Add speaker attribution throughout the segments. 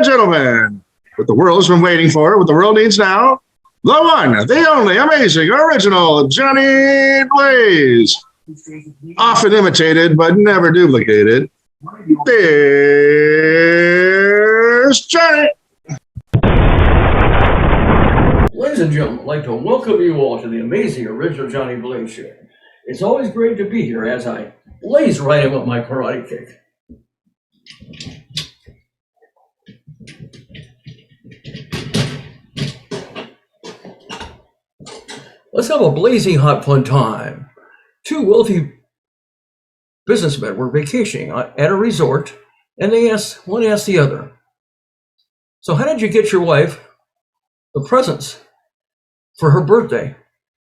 Speaker 1: gentlemen, what the world's been waiting for, what the world needs now, the one, the only, amazing, original Johnny Blaze. Often imitated, but never duplicated. There's Johnny.
Speaker 2: Ladies and gentlemen, I'd like to welcome you all to the amazing original Johnny Blaze show. It's always great to be here as I blaze right in with my karate kick. Let's have a blazing hot fun time. Two wealthy businessmen were vacationing at a resort, and one asked the other, "So how did you get your wife the presents for her birthday?"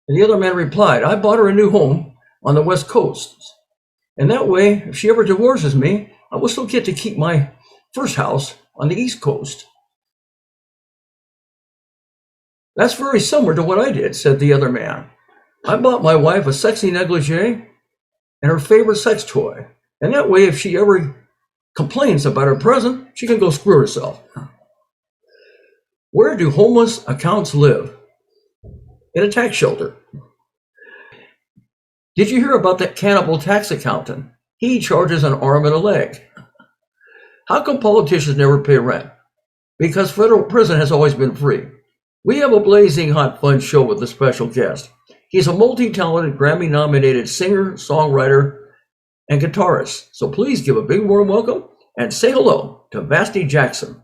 Speaker 2: And the other man replied, "I bought her a new home on the West Coast. And that way, if she ever divorces me, I will still get to keep my first house on the East Coast." "That's very similar to what I did," said the other man. "I bought my wife a sexy negligee and her favorite sex toy. And that way, if she ever complains about her present, she can go screw herself." Where do homeless accounts live? In a tax shelter. Did you hear about that cannibal tax accountant? He charges an arm and a leg. How come politicians never pay rent? Because federal prison has always been free. We have a blazing hot fun show with a special guest. He's a multi-talented Grammy-nominated singer, songwriter, and guitarist. So please give a big warm welcome and say hello to Vasti Jackson.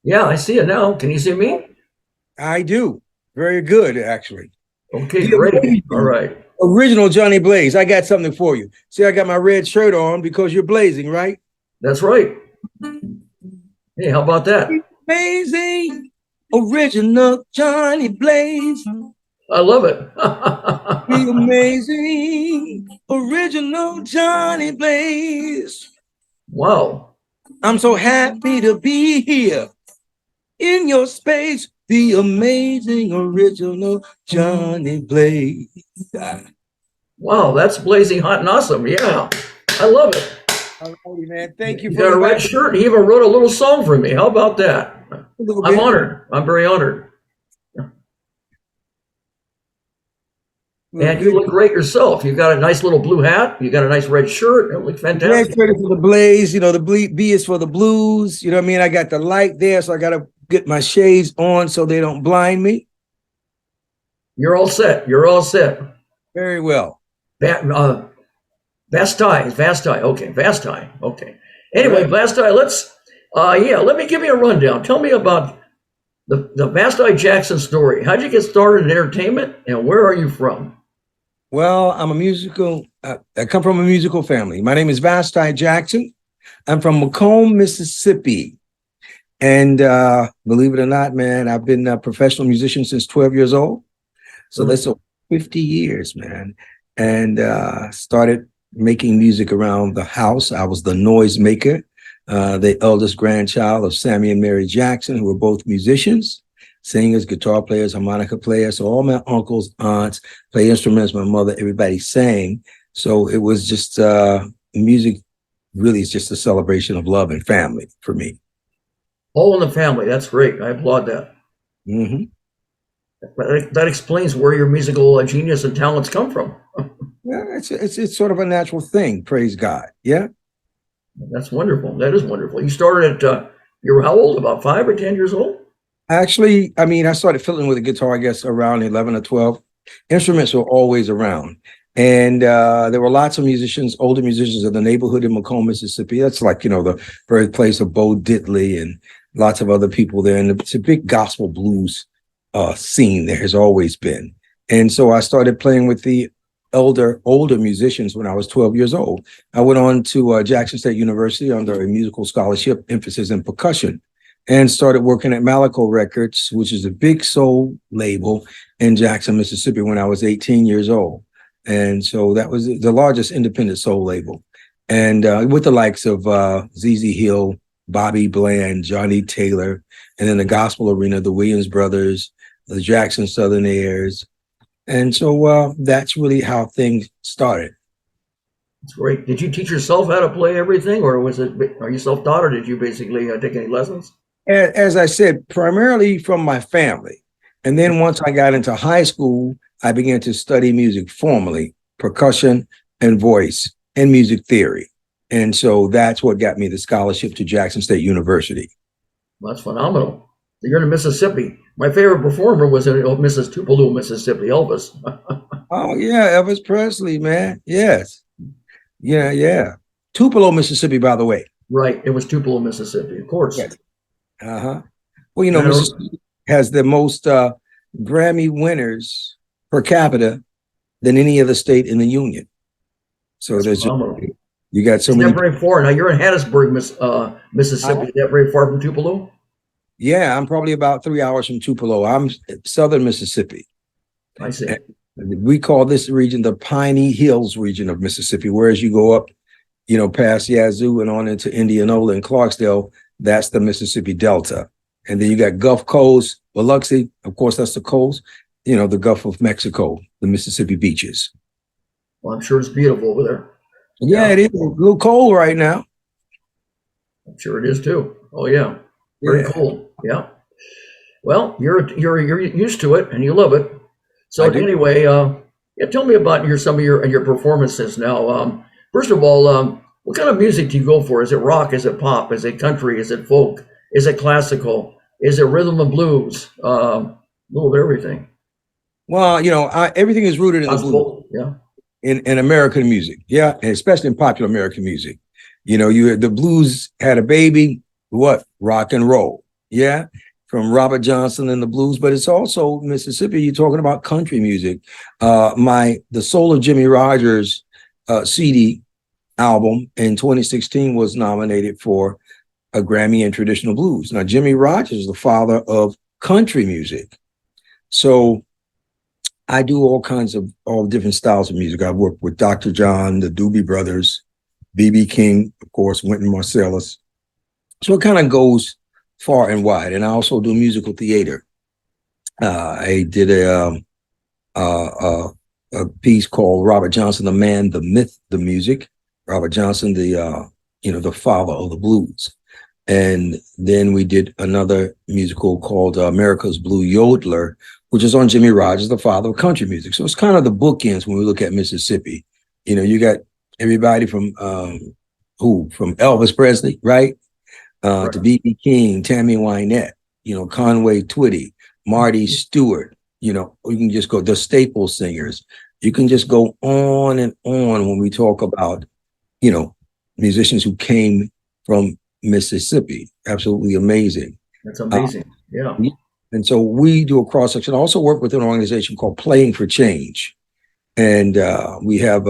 Speaker 2: Yeah, I see it now. Can you see me?
Speaker 3: I do. Very good, actually.
Speaker 2: Okay, ready. All right.
Speaker 3: Original Johnny Blaze. I got something for you. See, I got my red shirt on because you're blazing, right?
Speaker 2: That's right. Hey, how about that?
Speaker 3: Amazing, original Johnny Blaze.
Speaker 2: I love it.
Speaker 3: The amazing, original Johnny Blaze.
Speaker 2: Wow.
Speaker 3: I'm so happy to be here in your space. The amazing, original Johnny Blaze.
Speaker 2: Wow, that's blazing hot and awesome. Yeah, I love it.
Speaker 3: All righty, man. Thank you.
Speaker 2: You got a red shirt. He even wrote a little song for me. How about that? I'm honored. I'm very honored. And you look great yourself. You got a nice little blue hat. You got a nice red shirt. It looks fantastic.
Speaker 3: Red shirt is for the blaze. You know, the B is for the blues. You know what I mean? I got the light there, so I got to get my shades on so they don't blind me.
Speaker 2: You're all set. You're all set.
Speaker 3: Very well.
Speaker 2: Vasti. Okay, Vasti. Okay. Anyway, Vasti, let me give you a rundown. Tell me about the Vasti Jackson story. How'd you get started in entertainment, and where are you from?
Speaker 3: Well, I'm a musical. I come from a musical family. My name is Vasti Jackson. I'm from Macomb, Mississippi. And believe it or not, man, I've been a professional musician since 12 years old. So that's 50 years, man. And started making music around the house. I was the noise maker, the eldest grandchild of Sammy and Mary Jackson, who were both musicians, singers, guitar players, harmonica players. So all my uncles, aunts play instruments. My mother, everybody sang. So it was just music really is just a celebration of love and family for me.
Speaker 2: All in the family. That's great. I applaud that.
Speaker 3: Mm-hmm.
Speaker 2: That explains where your musical genius and talents come from.
Speaker 3: Yeah, it's sort of a natural thing. Praise God. Yeah.
Speaker 2: That's wonderful. That is wonderful. You started at, you were how old? About 5 or 10 years old?
Speaker 3: Actually, I mean, I started fiddling with a guitar, I guess, around 11 or 12. Instruments were always around. And there were lots of musicians, older musicians in the neighborhood in Macomb, Mississippi. That's like, the birthplace of Bo Diddley and lots of other people there. And it's a big gospel blues scene there has always been. And so I started playing with the older musicians when I was 12 years old. I went on to Jackson State University under a musical scholarship, emphasis in percussion, and started working at Malaco Records, which is a big soul label in Jackson, Mississippi, when I was 18 years old. And so that was the largest independent soul label. And with the likes of ZZ Hill, Bobby Bland, Johnny Taylor, and then the gospel arena, the Williams Brothers, the Jackson Southern Airs. And so that's really how things started.
Speaker 2: It's great. Did you teach yourself how to play everything, or are you self-taught, or did you basically take any lessons?
Speaker 3: As I said, primarily from my family. And then once I got into high school, I began to study music formally, percussion and voice and music theory. And so that's what got me the scholarship to Jackson State University.
Speaker 2: Well, that's phenomenal. So you're in Mississippi. My favorite performer was in Tupelo, Mississippi, Elvis.
Speaker 3: Oh, yeah, Elvis Presley, man. Yes. Yeah, yeah. Tupelo, Mississippi, by the way.
Speaker 2: Right. It was Tupelo, Mississippi, of course.
Speaker 3: Yes. Uh-huh. Well, you know, Mississippi has the most Grammy winners per capita than any other state in the union. So there's you got so many.
Speaker 2: Not very far. Now you're in Hattiesburg, Mississippi. Is that very far from Tupelo?
Speaker 3: Yeah, I'm probably about 3 hours from Tupelo. I'm southern Mississippi.
Speaker 2: I see.
Speaker 3: And we call this region the Piney Hills region of Mississippi. Whereas you go up, you know, past Yazoo and on into Indianola and Clarksdale, that's the Mississippi Delta. And then you got Gulf Coast, Biloxi, of course, that's the coast, you know, the Gulf of Mexico, the Mississippi beaches.
Speaker 2: Well, I'm sure it's beautiful over there.
Speaker 3: Yeah, it is a little cold right now.
Speaker 2: I'm sure it is too. Oh yeah, very cold. Yeah. Well, you're used to it and you love it. So anyway, tell me about some of your performances now. First of all, what kind of music do you go for? Is it rock? Is it pop? Is it country? Is it folk? Is it classical? Is it rhythm and blues? A little of everything.
Speaker 3: Well, you know, everything is rooted in the blues.
Speaker 2: Yeah.
Speaker 3: In American music, yeah, and especially in popular American music. You know, the blues had a baby, what? Rock and roll, yeah, from Robert Johnson and the blues, but it's also Mississippi. You're talking about country music. The Soul of Jimmy Rogers CD album in 2016 was nominated for a Grammy in traditional blues. Now, Jimmy Rogers is the father of country music, so I do all different styles of music. I've worked with Dr. John, the Doobie Brothers, B.B. King, of course, Wynton Marsalis. So it kind of goes far and wide. And I also do musical theater. I did a piece called Robert Johnson, the Man, the Myth, the Music. Robert Johnson, the father of the blues. And then we did another musical called America's Blue Yodeler, which is on Jimmy Rogers, the father of country music. So it's kind of the bookends when we look at Mississippi. You know, you got everybody from Elvis Presley, right? To B.B. King, Tammy Wynette, you know, Conway Twitty, Marty Stewart, you know, you can just go, the staple singers. You can just go on and on when we talk about, you know, musicians who came from Mississippi. Absolutely amazing.
Speaker 2: That's amazing. Yeah.
Speaker 3: And so we do a cross section. I also work with an organization called Playing for Change. And we have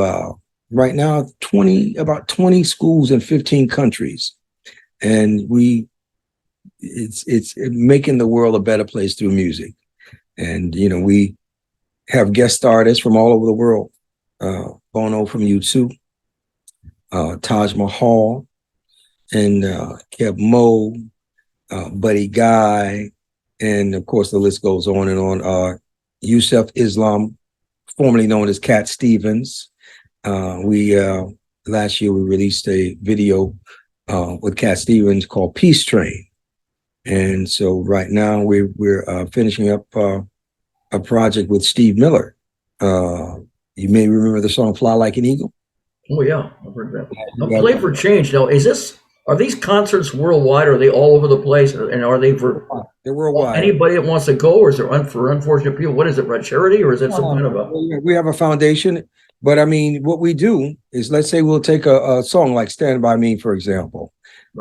Speaker 3: right now about 20 schools in 15 countries. And it's making the world a better place through music. And, you know, we have guest artists from all over the world. Bono from U2, Taj Mahal, and Kev Mo, Buddy Guy, and of course the list goes on and on. Yusuf Islam, formerly known as Cat Stevens. Last year we released a video with Cat Stevens called Peace Train, and so right now we're finishing up a project with Steve Miller. You may remember the song "Fly Like an Eagle."
Speaker 2: Oh yeah, I've heard that. Now, Play for Change. Now, are these concerts worldwide? Or are they all over the place? And are they for
Speaker 3: They're worldwide?
Speaker 2: Anybody that wants to go, or is it for unfortunate people? What is it, Red Charity, or is it some kind of a?
Speaker 3: We have a foundation, but I mean, what we do is, let's say we'll take a song like "Stand By Me," for example,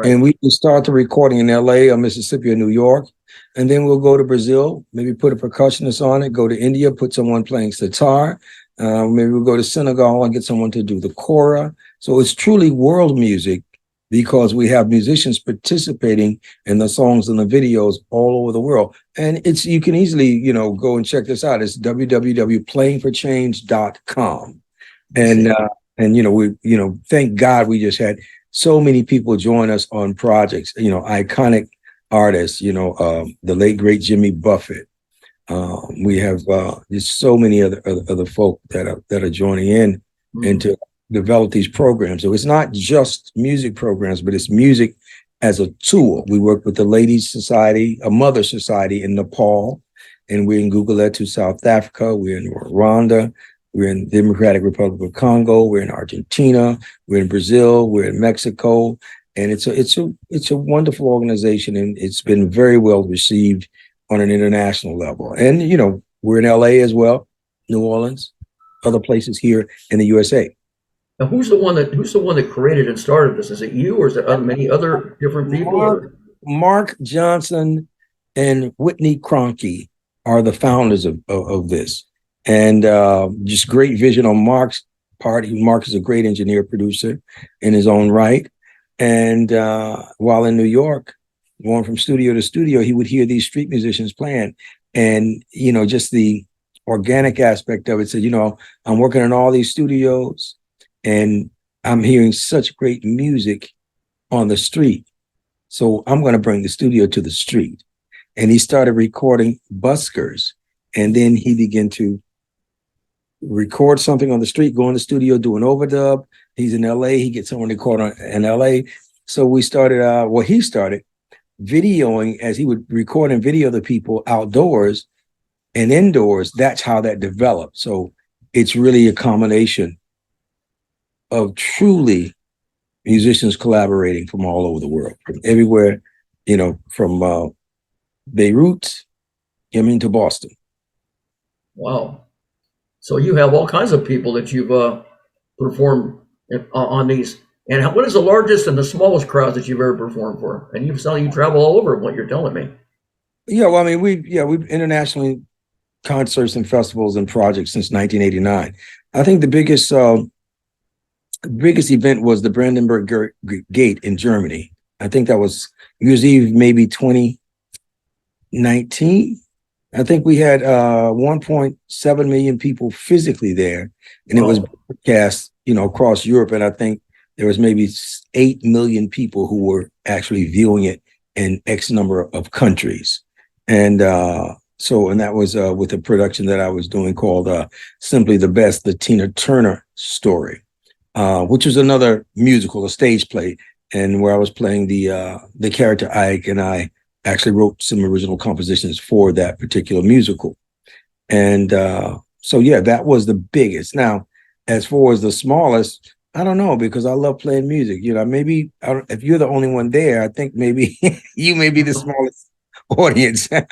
Speaker 3: and we can start the recording in L.A. or Mississippi or New York, and then we'll go to Brazil, maybe put a percussionist on it. Go to India, put someone playing sitar. Maybe we'll go to Senegal and get someone to do the kora. So it's truly world music, because we have musicians participating in the songs and the videos all over the world. And you can easily, you know, go and check this out. It's www.playingforchange.com. And thank God we just had so many people join us on projects, you know, iconic artists, you know, the late, great Jimmy Buffett. We have just so many other folk that are joining in into develop these programs. So it's not just music programs, but it's music as a tool. We work with the Ladies Society, a Mother Society in Nepal, and we're in Guguletu, South Africa. We're in Rwanda. We're in the Democratic Republic of Congo. We're in Argentina. We're in Brazil. We're in Mexico. And it's a wonderful organization, and it's been very well received on an international level. And, you know, we're in LA as well, New Orleans, other places here in the USA.
Speaker 2: Now, who's the one that created and started this? Is it you, or is it many other different people?
Speaker 3: Mark Johnson and Whitney Cronkey are the founders of this. And just great vision on Mark's part. Mark is a great engineer, producer in his own right. And while in New York, going from studio to studio, he would hear these street musicians playing. And, you know, just the organic aspect of it said, you know, I'm working in all these studios and I'm hearing such great music on the street. So I'm going to bring the studio to the street. And he started recording buskers. And then he began to record something on the street, go in the studio, do an overdub. He's in LA. He gets someone to record in LA. So we started, he started videoing as he would record and video the people outdoors and indoors. That's how that developed. So it's really a combination of truly musicians collaborating from all over the world, from everywhere, you know, from Beirut, to Boston.
Speaker 2: Wow. So you have all kinds of people that you've performed on these. And what is the largest and the smallest crowd that you've ever performed for? And you travel all over, what you're telling me.
Speaker 3: Yeah, well, I mean, we've internationally concerts and festivals and projects since 1989. I think the biggest event was the Brandenburg Gate in Germany. I think that was New Year's Eve, maybe 2019. I think we had 1.7 million people physically there, and it was broadcast, you know, across Europe. And I think there was maybe 8 million people who were actually viewing it in X number of countries. And that was with a production that I was doing called Simply the Best, the Tina Turner Story, which was another musical, a stage play, and where I was playing the character Ike, and I actually wrote some original compositions for that particular musical. And that was the biggest. Now, as far as the smallest, I don't know, because I love playing music. You know, maybe if you're the only one there, I think maybe you may be the smallest audience. But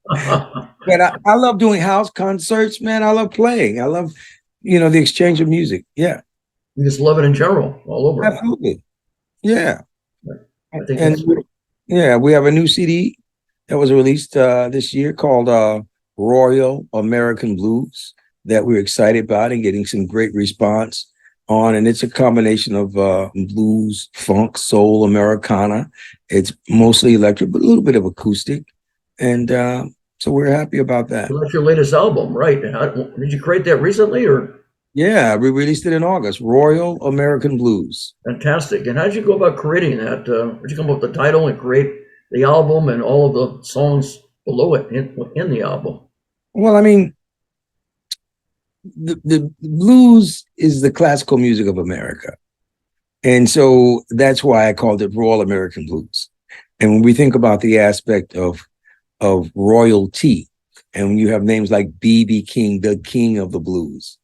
Speaker 3: I love doing house concerts, man. I love playing. I love, you know, the exchange of music. Yeah.
Speaker 2: You just love it in general, all over.
Speaker 3: Absolutely. Yeah.
Speaker 2: I think
Speaker 3: we have a new CD that was released this year called Royal American Blues that we're excited about and getting some great response on. And it's a combination of blues, funk, soul, Americana. It's mostly electric, but a little bit of acoustic. And so we're happy about that.
Speaker 2: So that's your latest album, right? Did you create that recently, or?
Speaker 3: Yeah, we released it in August, Royal American Blues.
Speaker 2: Fantastic. And how did you go about creating that? Did you come up with the title and create the album and all of the songs below it in the album?
Speaker 3: Well, I mean, the blues is the classical music of America. And so that's why I called it Royal American Blues. And when we think about the aspect of royalty, and when you have names like B.B. King, the king of the blues,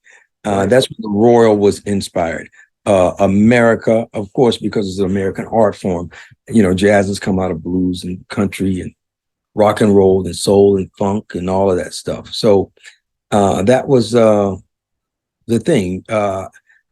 Speaker 3: that's where the royal was inspired. America, of course, because it's an American art form. You know, jazz has come out of blues and country and rock and roll and soul and funk and all of that stuff. So that was the thing. I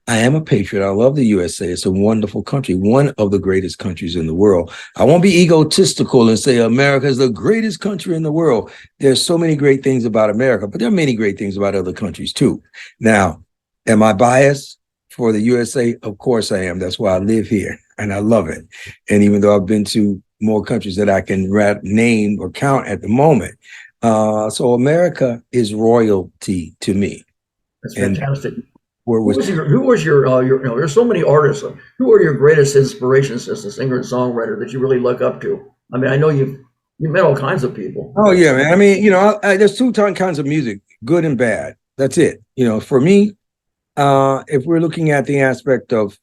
Speaker 3: am a patriot. I love the USA. It's a wonderful country, one of the greatest countries in the world. I won't be egotistical and say America is the greatest country in the world. There's so many great things about America, but there are many great things about other countries too. Now, am I biased for the USA? Of course I am. That's why I live here and I love it. And even though I've been to more countries that I can name or count at the moment. So America is royalty to me.
Speaker 2: That's fantastic.
Speaker 3: Who
Speaker 2: was your there's so many artists. Who are your greatest inspirations as a singer and songwriter that you really look up to? I mean, I know you met all kinds of people.
Speaker 3: Oh yeah, man. I mean, you know, there's two kinds of music, good and bad. That's it. You know, for me, if we're looking at the aspect of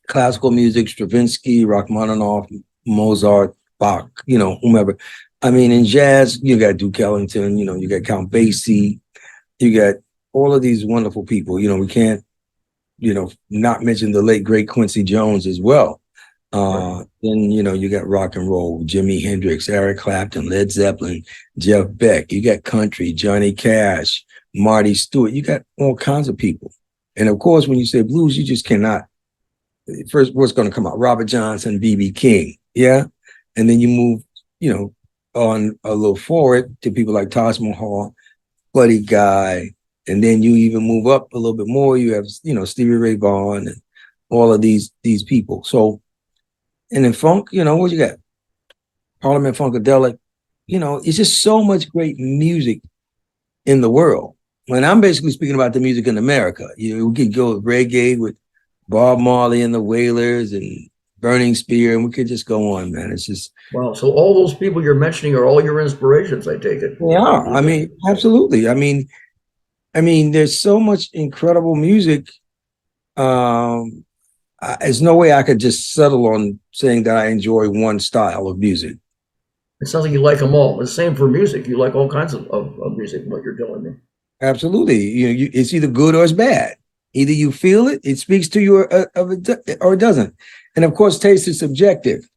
Speaker 3: classical music, Stravinsky, Rachmaninoff, Mozart, Bach, whomever. I mean, in jazz, you got Duke Ellington, you got Count Basie, you got all of these wonderful people. We can't, not mention the late great Quincy Jones as well. Then, you got rock and roll, Jimi Hendrix, Eric Clapton, Led Zeppelin, Jeff Beck. You got country, Johnny Cash, Marty Stewart. You got all kinds of people. And of course, when you say blues, you just cannot. First, what's going to come out? Robert Johnson, B.B. King. Yeah. And then you move, on a little forward to people like Taj Mahal, Buddy Guy. And then you even move up a little bit more. You have, Stevie Ray Vaughan and all of these people. So, and in funk, what you got? Parliament Funkadelic. It's just so much great music in the world. When I'm basically speaking about the music in America, we could go with reggae with Bob Marley and the Wailers and Burning Spear, and we could just go on, man. It's just
Speaker 2: wow. So all those people you're mentioning are all your inspirations, I take it.
Speaker 3: they are. I mean, absolutely. I mean, there's so much incredible music. There's no way I could just settle on saying that I enjoy one style of music.
Speaker 2: It sounds like you like them all. The same for music. You like all kinds of music, what you're telling me.
Speaker 3: Absolutely. It's either good or it's bad. Either you feel it, it speaks to you, or it doesn't. And of course, taste is subjective.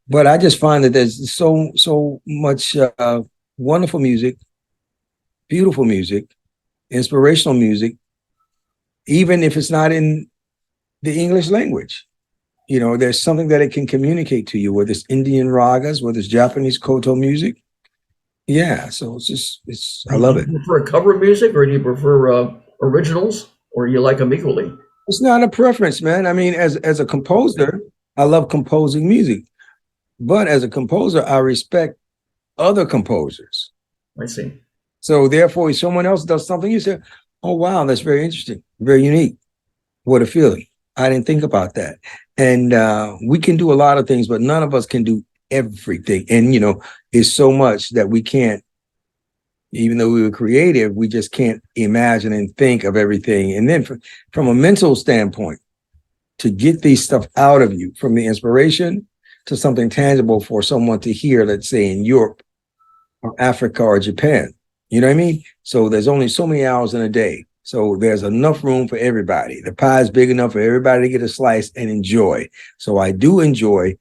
Speaker 3: But I just find that there's so much wonderful music, beautiful music, inspirational music, even if it's not in the English language. There's something that it can communicate to you, whether it's Indian ragas, whether it's Japanese koto music. Yeah, so I love it.
Speaker 2: Do you prefer cover music, or do you prefer originals, or you like them equally?
Speaker 3: It's not a preference, man. I mean, as a composer, I love composing music. But as a composer, I respect other composers.
Speaker 2: I see.
Speaker 3: So therefore, if someone else does something, you say, oh, wow, that's very interesting, very unique. What a feeling. I didn't think about that. And we can do a lot of things, but none of us can do everything. And, it's so much that we can't, even though we were creative, we just can't imagine and think of everything. And then from a mental standpoint, to get these stuff out of you, from the inspiration to something tangible for someone to hear, let's say in Europe or Africa or Japan, you know what I mean? So there's only so many hours in a day. So there's enough room for everybody. The pie is big enough for everybody to get a slice and enjoy. So I do enjoy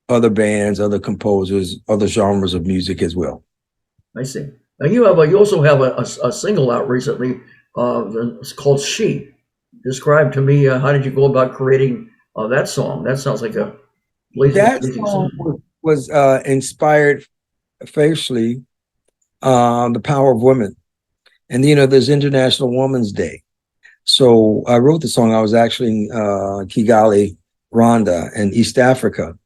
Speaker 3: other bands, other composers, other genres of music as well.
Speaker 2: I see. Now you also have a single out recently. It's called "She." Describe to me, how did you go about creating that song? That sounds like a blazing.
Speaker 3: That song was inspired facially the power of women. And, there's International Women's Day. So I wrote the song. I was actually in Kigali, Rwanda, in East Africa.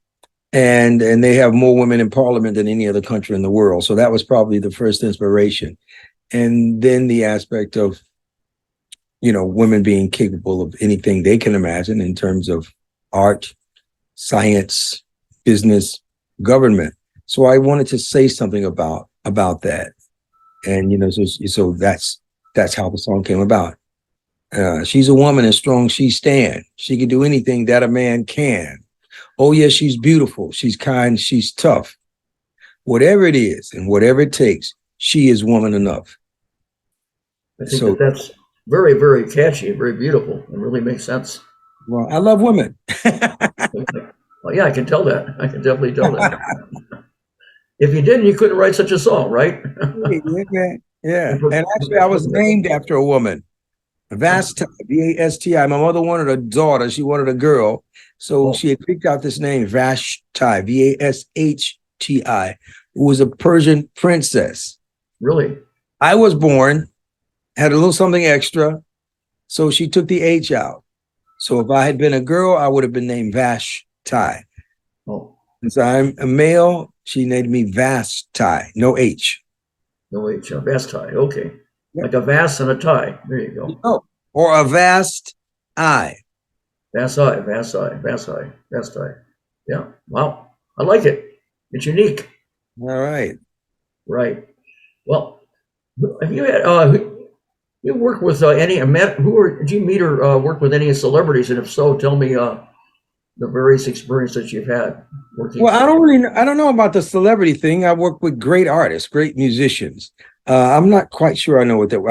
Speaker 3: And they have more women in parliament than any other country in the world. So that was probably the first inspiration. And then the aspect of, women being capable of anything they can imagine in terms of art, science, business, government. So I wanted to say something about that. And, so that's how the song came about. She's a woman and strong she stand. She can do anything that a man can. Oh, yes, she's beautiful. She's kind. She's tough. Whatever it is and whatever it takes, she is woman enough.
Speaker 2: I think that's very, very catchy, very beautiful, and really makes sense.
Speaker 3: Well, I love women.
Speaker 2: Well, yeah, I can tell that. I can definitely tell that. If you didn't, you couldn't write such a song, right?
Speaker 3: Yeah. And actually, I was named after a woman. Vasti, V-A-S-T-I. My mother wanted a daughter. She wanted a girl. So she had picked out this name, Vashti, V-A-S-H-T-I, who was a Persian princess.
Speaker 2: Really?
Speaker 3: I was born, had a little something extra. So she took the H out. So if I had been a girl, I would have been named Vashti.
Speaker 2: Oh.
Speaker 3: Since I'm a male, she named me Vasti, no H.
Speaker 2: No H, Vasti, okay. Yeah. Like a vast and a tie. There you go.
Speaker 3: Oh, or a vast eye.
Speaker 2: Vasti. Yeah. Wow. I like it. It's unique.
Speaker 3: All right.
Speaker 2: Right. Well, have you had You work with any did you meet or work with any celebrities? And if so, tell me the various experiences that you've had working.
Speaker 3: Well, I don't know about the celebrity thing. I work with great artists, great musicians. I'm not quite sure I know what that.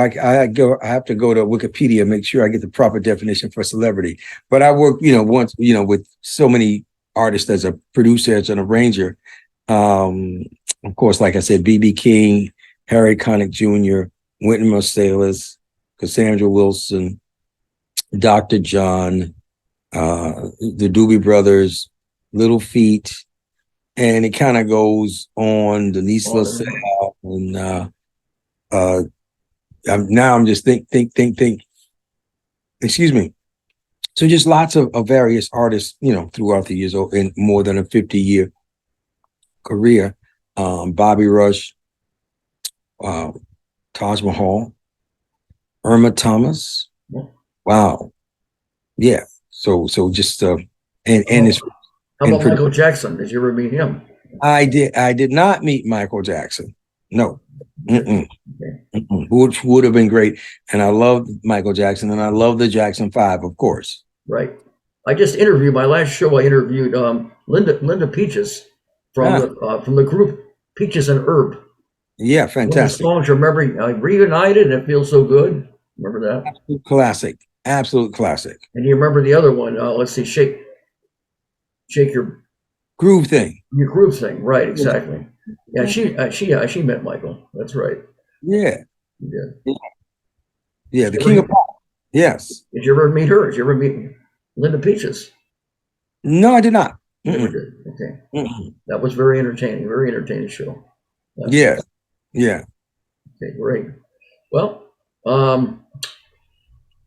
Speaker 3: I have to go to Wikipedia, make sure I get the proper definition for celebrity. But I work, with so many artists as a producer, as an arranger. Of course, like I said, B.B. King, Harry Connick Jr., Wynton Marsalis, Cassandra Wilson, Dr. John, the Doobie Brothers, Little Feat, and it kind of goes on. Denise LaSalle, and I'm just think. Excuse me. So just lots of various artists, throughout the years, in more than a 50-year career. Bobby Rush, Taj Mahal, Irma Thomas. Wow. Yeah. So just and it's.
Speaker 2: How about Michael Jackson? Did you ever meet him?
Speaker 3: I did not meet Michael Jackson. No. Which would have been great. And I loved Michael Jackson, and I love the Jackson 5, of course.
Speaker 2: Right. I just interviewed my last show. I interviewed Linda Peaches from the group Peaches and Herb.
Speaker 3: Yeah, fantastic.
Speaker 2: One of the songs, remember, Reunited, and It Feels So Good. Remember that?
Speaker 3: Absolute classic.
Speaker 2: And you remember the other one? Let's see, shake your
Speaker 3: groove thing.
Speaker 2: Your groove thing, right? Exactly. Yeah, she met Michael. That's right.
Speaker 3: Yeah.
Speaker 2: Yeah.
Speaker 3: Yeah, the king of pop. Yes.
Speaker 2: Did you ever meet her? Did you ever meet Linda Peaches?
Speaker 3: No, I did not.
Speaker 2: Never did. Okay. That was very entertaining show.
Speaker 3: Yeah. Yeah.
Speaker 2: Okay, great. Well, let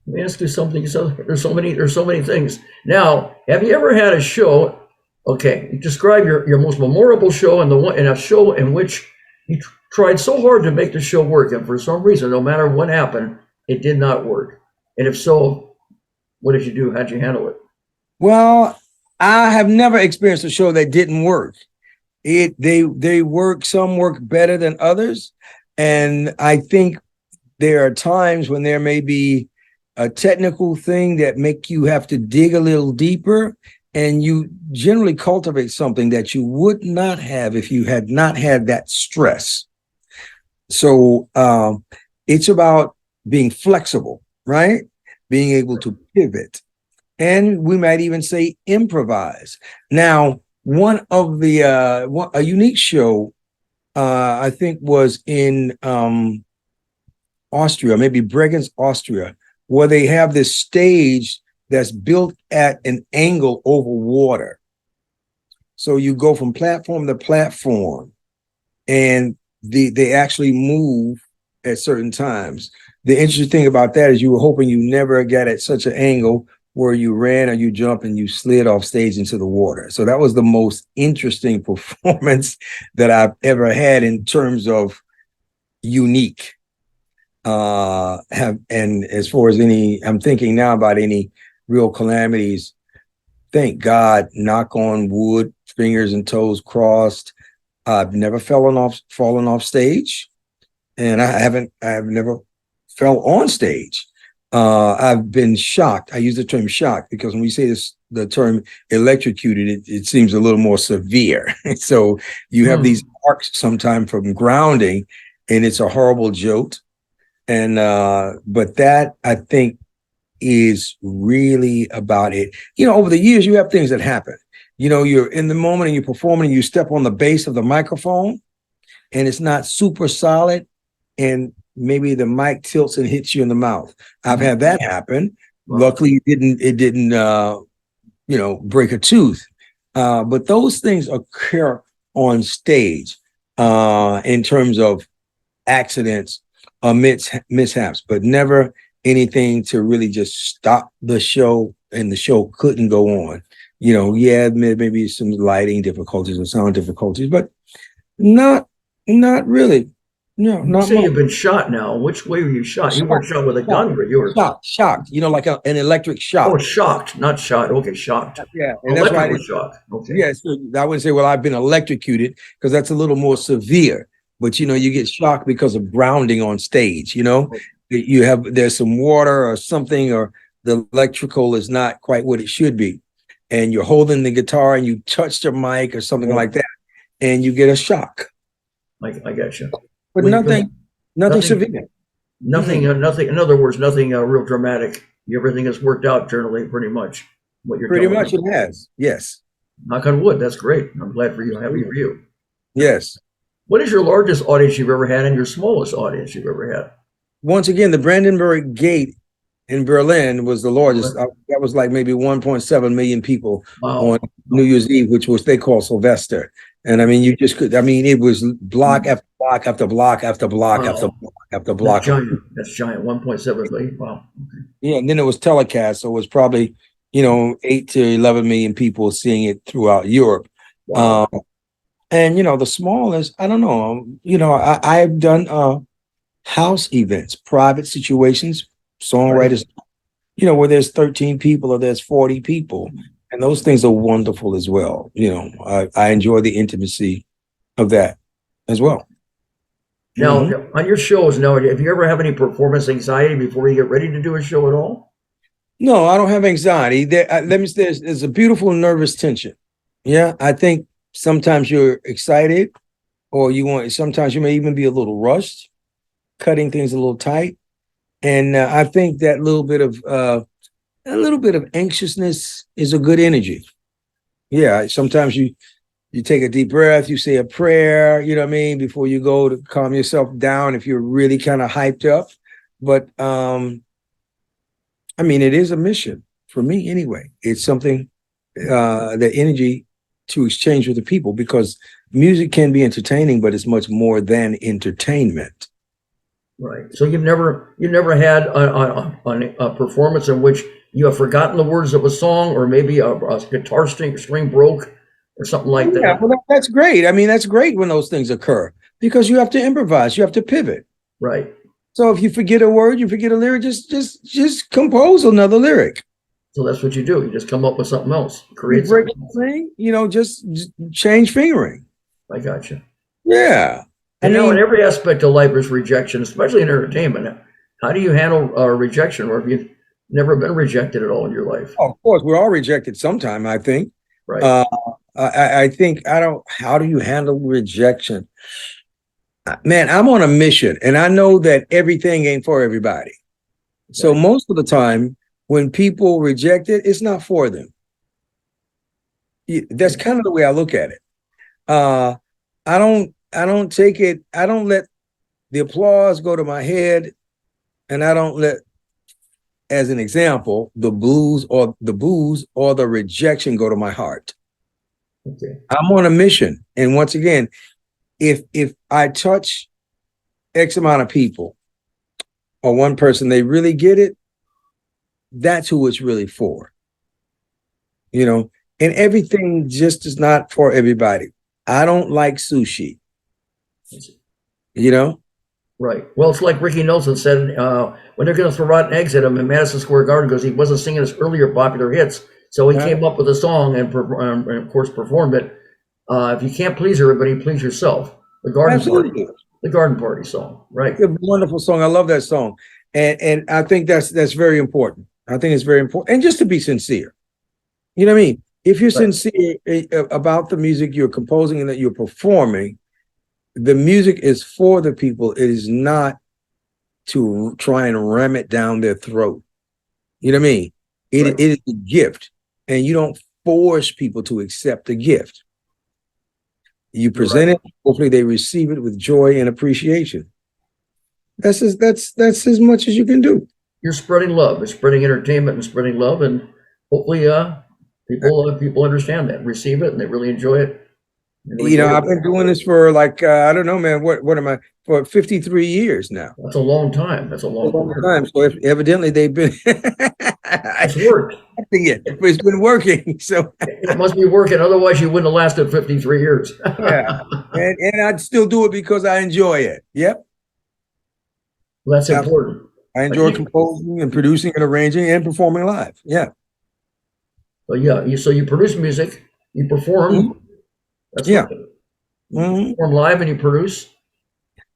Speaker 2: me ask you something. So there's so many things. Now, have you ever had a show? Okay, describe your most memorable show and a show in which you tried so hard to make the show work, and for some reason, no matter what happened, it did not work. And if so, what did you do? How'd you handle it?
Speaker 3: Well, I have never experienced a show that didn't work. They work. Some work better than others, and I think there are times when there may be a technical thing that make you have to dig a little deeper, and you generally cultivate something that you would not have if you had not had that stress. So it's about being flexible, right? Being able to pivot, and we might even say improvise. Now, one of the a unique show I think was in Austria, maybe Bregenz, Austria, where they have this stage that's built at an angle over water. So you go from platform to platform, and they actually move at certain times. The interesting thing about that is you were hoping you never got at such an angle where you ran or you jumped and you slid off stage into the water. So that was the most interesting performance that I've ever had in terms of unique. And as far as I'm thinking now about any real calamities, thank God, knock on wood, fingers and toes crossed, I've never fallen off stage, and I've never fell on stage. I've been shocked. I use the term shocked because when we say the term electrocuted, it seems a little more severe. So you have these arcs sometime from grounding, and it's a horrible jolt. And but that, I think, is really about it. Over the years, you have things that happen. You're in the moment and you're performing and you step on the base of the microphone and it's not super solid, and maybe the mic tilts and hits you in the mouth. I've had that happen. Luckily, it didn't break a tooth. But those things occur on stage in terms of accidents or mishaps, but never anything to really just stop the show and the show couldn't go on. Maybe some lighting difficulties or sound difficulties, but not really. No,
Speaker 2: You say you've been shot now. Which way were you shot? You weren't shot with a gun, but you were
Speaker 3: shocked. Like an electric shock.
Speaker 2: Oh, shocked, not shot. Okay, shocked.
Speaker 3: Yeah, and that's why
Speaker 2: shocked. Okay.
Speaker 3: Yeah, so I wouldn't say, well, I've been electrocuted, because that's a little more severe. But you get shocked because of grounding on stage. there's some water or something, or the electrical is not quite what it should be, and you're holding the guitar and you touch the mic or something like that, and you get a shock.
Speaker 2: I got you.
Speaker 3: But
Speaker 2: Well,
Speaker 3: nothing severe.
Speaker 2: Nothing. Nothing. In other words, nothing real dramatic. Everything has worked out generally, pretty much. What you're
Speaker 3: Pretty
Speaker 2: telling
Speaker 3: much
Speaker 2: me.
Speaker 3: it has. Yes.
Speaker 2: Knock on wood. That's great. I'm glad for you. Happy for you.
Speaker 3: Yes.
Speaker 2: What is your largest audience you've ever had and your smallest audience you've ever had?
Speaker 3: Once again, the Brandenburg Gate in Berlin was the largest. That was like maybe 1.7 million people on New Year's Eve, which was they call Sylvester. And I mean, you just could. I mean, it was block after block after block after block after block after block.
Speaker 2: That's giant. 1.7 million. Wow. Okay.
Speaker 3: Yeah, and then it was telecast, so it was probably 8 to 11 million people seeing it throughout Europe.
Speaker 2: Wow.
Speaker 3: And the smallest, I don't know. I've done house events, private situations, songwriters, where there's 13 people or there's 40 people. And those things are wonderful as well. I enjoy the intimacy of that as well.
Speaker 2: Now, on your shows, now, have you ever have any performance anxiety before you get ready to do a show at all?
Speaker 3: No, I don't have anxiety. There's a beautiful nervous tension. Yeah, I think sometimes you're excited, or sometimes you may even be a little rushed, cutting things a little tight. And I think that little bit of anxiousness is a good energy. Yeah, sometimes you take a deep breath, you say a prayer, you know what I mean, before you go to calm yourself down if you're really kind of hyped up. But I mean, it is a mission for me anyway. It's something, the energy to exchange with the people, because music can be entertaining, but it's much more than entertainment.
Speaker 2: Right. So you've never had a performance in which you have forgotten the words of a song, or maybe a guitar string broke or something like that.
Speaker 3: Yeah, well, that's great. I mean, that's great when those things occur, because you have to improvise, you have to pivot.
Speaker 2: Right.
Speaker 3: So if you forget a word, you forget a lyric, just compose another lyric.
Speaker 2: So that's what you do. You just come up with something else, create
Speaker 3: something. Just change fingering.
Speaker 2: I got you.
Speaker 3: Yeah.
Speaker 2: And in every aspect of life is rejection, especially in entertainment. How do you handle rejection, or have you never been rejected at all in your life?
Speaker 3: Oh, of course, we're all rejected sometime, I think.
Speaker 2: Right.
Speaker 3: I think how do you handle rejection? Man, I'm on a mission, and I know that everything ain't for everybody. Okay. So most of the time when people reject it, it's not for them. That's kind of the way I look at it. I don't take it, I don't let the applause go to my head, and I don't let, as an example, the booze or the rejection go to my heart.
Speaker 2: Okay.
Speaker 3: I'm on a mission. And once again, if I touch X amount of people or one person, they really get it, that's who it's really for. And everything just is not for everybody. I don't like sushi.
Speaker 2: Right. Well, it's like Ricky Nelson said, when they're going to throw rotten eggs at him in Madison Square Garden, because he wasn't singing his earlier popular hits. So he came up with a song and of course, performed it. If you can't please everybody, please yourself. The Garden Party song, right?
Speaker 3: It's a wonderful song. I love that song. And I think that's very important. I think it's very important. And just to be sincere. You know what I mean? If you're sincere about the music you're composing and that you're performing, the music is for the people. It is not to try and ram it down their throat. You know what I mean? It is a gift, and you don't force people to accept the gift. You present it. Hopefully they receive it with joy and appreciation. That's as much as you can do.
Speaker 2: You're spreading love. You're spreading entertainment and spreading love, and hopefully people understand that, receive it, and they really enjoy it.
Speaker 3: I've been doing this for I don't know, man. What am I, for 53 years now?
Speaker 2: That's a long time. That's a long
Speaker 3: time. So evidently they've been.
Speaker 2: It's worked.
Speaker 3: It's been working. So
Speaker 2: it must be working. Otherwise, you wouldn't have lasted 53 years.
Speaker 3: Yeah, and I'd still do it because I enjoy it. Yep.
Speaker 2: Well, that's important.
Speaker 3: I enjoy composing and producing and arranging and performing live. Yeah.
Speaker 2: So you produce music, you perform.
Speaker 3: Mm-hmm. That's
Speaker 2: You perform live and you produce.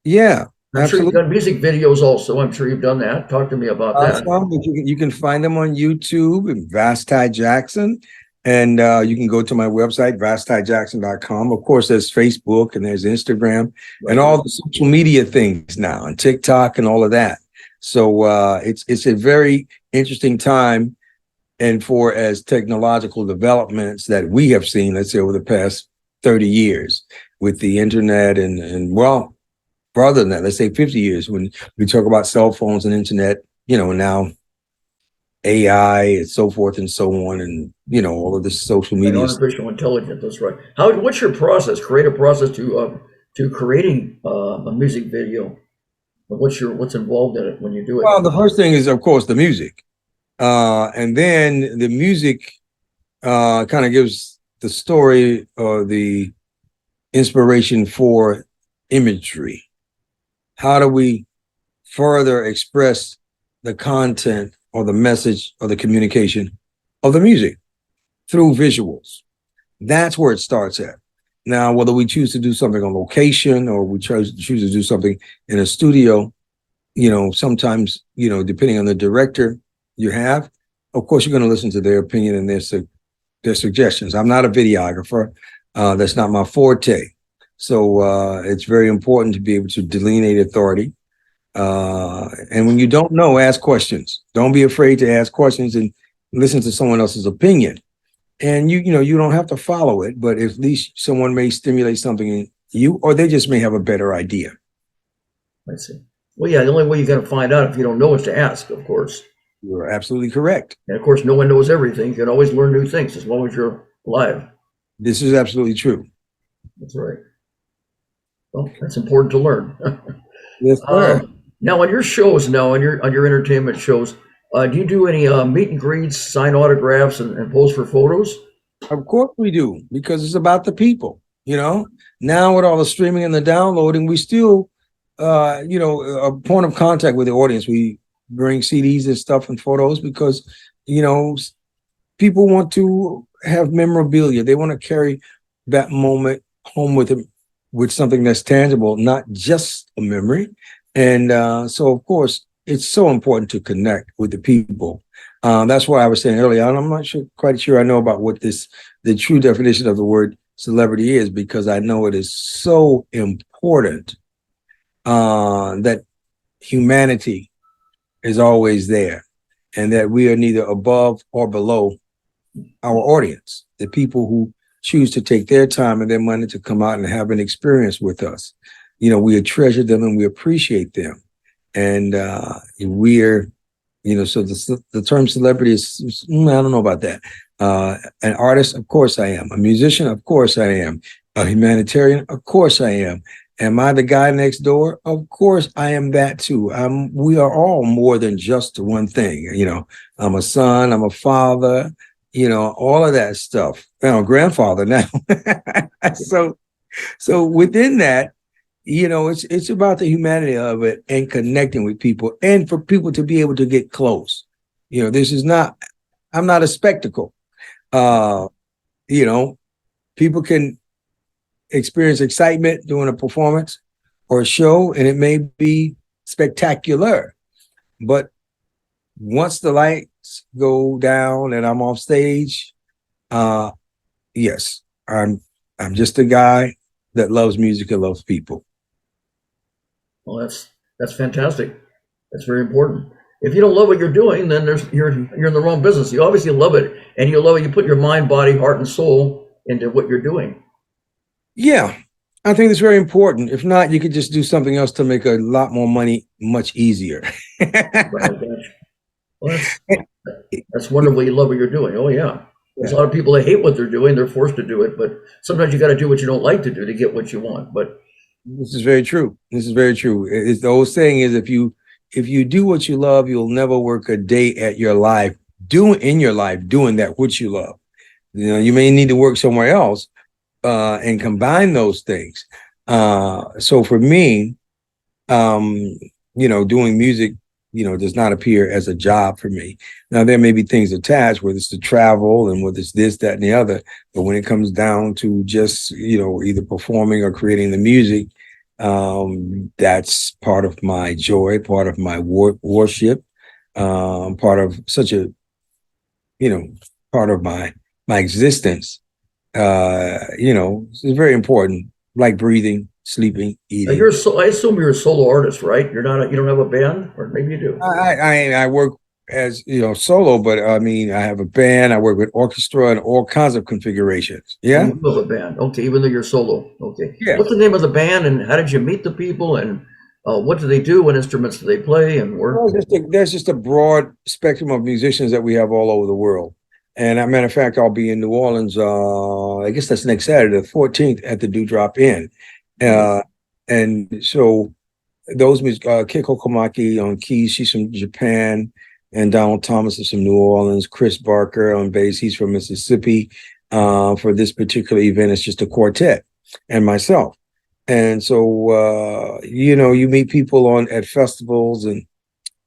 Speaker 3: Yeah.
Speaker 2: I'm sure you've
Speaker 3: Absolutely.
Speaker 2: done music videos also. I'm sure you've done that. Talk to me about that.
Speaker 3: Some, but you can find them on YouTube and Vasti Jackson. And you can go to my website, vastijackson.com. Of course, there's Facebook and there's Instagram and all the social media things now and TikTok and all of that. So it's a very interesting time. And for as technological developments that we have seen, let's say over the past 30 years with the internet and well, further than that, let's say 50 years when we talk about cell phones and internet, now AI and so forth and so on, and all of this social
Speaker 2: And
Speaker 3: media.
Speaker 2: artificial intelligence, that's right. What's your process, creative process to creating a music video? What's involved in it when you do it?
Speaker 3: Well, the first thing is, of course, the music. And then the music kind of gives the story or the inspiration for imagery. How do we further express the content or the message or the communication of the music through visuals? That's where it starts at. Now, whether we choose to do something on location or we choose to do something in a studio, sometimes, depending on the director you have, of course, you're going to listen to their opinion and their suggestions. I'm not a videographer. That's not my forte. So it's very important to be able to delineate authority. And when you don't know, ask questions. Don't be afraid to ask questions and listen to someone else's opinion. And you don't have to follow it, but at least someone may stimulate something in you, or they just may have a better idea.
Speaker 2: I see. Well, yeah, the only way you're going to find out if you don't know is to ask, of course.
Speaker 3: You're absolutely correct.
Speaker 2: And of course, no one knows everything. You can always learn new things as long as you're alive.
Speaker 3: This is absolutely true.
Speaker 2: That's right. Well, that's important to learn.
Speaker 3: Yes, sir.
Speaker 2: Now, on your shows, on your entertainment shows, do you do any meet and greets, sign autographs, and pose for photos?
Speaker 3: Of course we do, because it's about the people. Now with all the streaming and the downloading, we still, a point of contact with the audience. We bring CDs and stuff and photos because, people want to have memorabilia. They want to carry that moment home with them with something that's tangible, not just a memory. And so, of course, it's so important to connect with the people. That's why I was saying earlier, I'm not quite sure I know about what the true definition of the word celebrity is, because I know it is so important that humanity is always there and that we are neither above or below our audience, the people who choose to take their time and their money to come out and have an experience with us. We treasure them and we appreciate them. And we're, so the term celebrity is, I don't know about that. An artist, of course I am. A musician, of course I am. A humanitarian, of course I am. Am I the guy next door? Of course I am that too. We are all more than just one thing. I'm a son, I'm a father, all of that stuff. I'm a grandfather now. So within that, it's about the humanity of it and connecting with people and for people to be able to get close. I'm not a spectacle. People can experience excitement during a performance or a show, and it may be spectacular. But once the lights go down and I'm off stage, yes, I'm just a guy that loves music and loves people.
Speaker 2: Well, that's fantastic. That's very important. If you don't love what you're doing, then you're in the wrong business. You obviously love it, and you love it. You put your mind, body, heart, and soul into what you're doing.
Speaker 3: Yeah, I think it's very important. If not, you could just do something else to make a lot more money much easier.
Speaker 2: Well, that's wonderful. You love what you're doing. Oh, yeah. There's a lot of people that hate what they're doing. They're forced to do it. But sometimes you got to do what you don't like to do to get what you want. But
Speaker 3: this is very true. This is very true. It's the old saying is if you do what you love, you'll never work a day at your life doing that which you love. You may need to work somewhere else and combine those things. So for me, doing music, does not appear as a job for me. Now, there may be things attached, whether it's the travel and whether it's this, that, and the other. But when it comes down to just, either performing or creating the music, That's part of my joy, part of my worship, part of such a, you know, part of my existence. It's very important, like breathing, sleeping, eating.
Speaker 2: I assume you're a solo artist, right? You don't have a band, or maybe you do.
Speaker 3: I work as solo, but I mean I have a band. I work with orchestra and all kinds of configurations.
Speaker 2: Oh,
Speaker 3: Yeah,
Speaker 2: you do have a band. Okay, even though you're solo. Okay.
Speaker 3: yeah.
Speaker 2: What's the name of the band, and how did you meet the people, and what do they do? What instruments do they play, and where?
Speaker 3: Well, there's just a broad spectrum of musicians that we have all over the world. And as a matter of fact, I'll be in New Orleans. I guess that's next Saturday, the 14th, at the Dewdrop Inn. And so those Keiko Komaki on keys, she's from Japan, and Donald Thomas is from New Orleans. Chris Barker on bass, he's from Mississippi. For this particular event, it's just a quartet and myself. And so you meet people at festivals and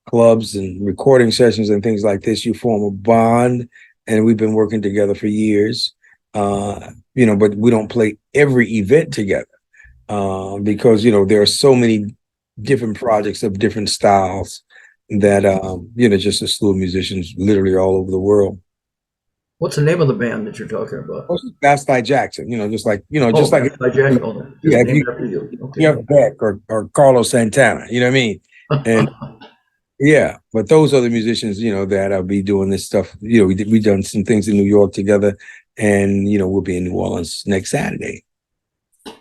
Speaker 3: clubs and recording sessions and things like this. You form a bond, and we've been working together for years. But we don't play every event together because there are so many different projects of different styles that just a slew of musicians literally all over the world.
Speaker 2: What's the name of the band that you're talking about?
Speaker 3: Vasti Jackson, just like
Speaker 2: by Jack. Oh,
Speaker 3: yeah,
Speaker 2: named after you. Okay.
Speaker 3: Jeff Beck or Carlos Santana, you know what I mean? And yeah, but those are the musicians, that I'll be doing this stuff. We've done some things in New York together, and we'll be in New Orleans next Saturday.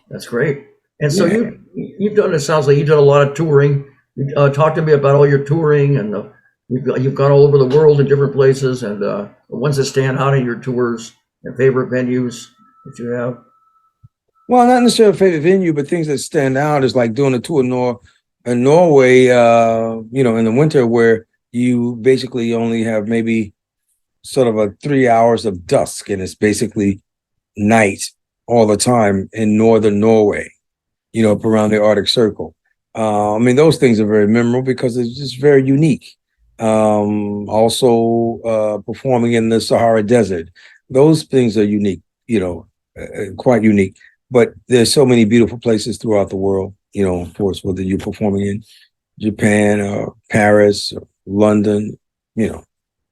Speaker 2: That's great. And so you've done. It sounds like you've done a lot of touring. Talk to me about all your touring, and you've gone all over the world in different places. And the ones that stand out in your tours and favorite venues that you have.
Speaker 3: Well, not necessarily a favorite venue, but things that stand out is like doing a tour in Norway, in the winter, where you basically only have maybe sort of a 3 hours of dusk, and it's basically night all the time in northern Norway, up around the Arctic Circle. Those things are very memorable because it's just very unique. Also, performing in the Sahara Desert, those things are unique, quite unique. But there's so many beautiful places throughout the world, of course, whether you're performing in Japan or Paris or London,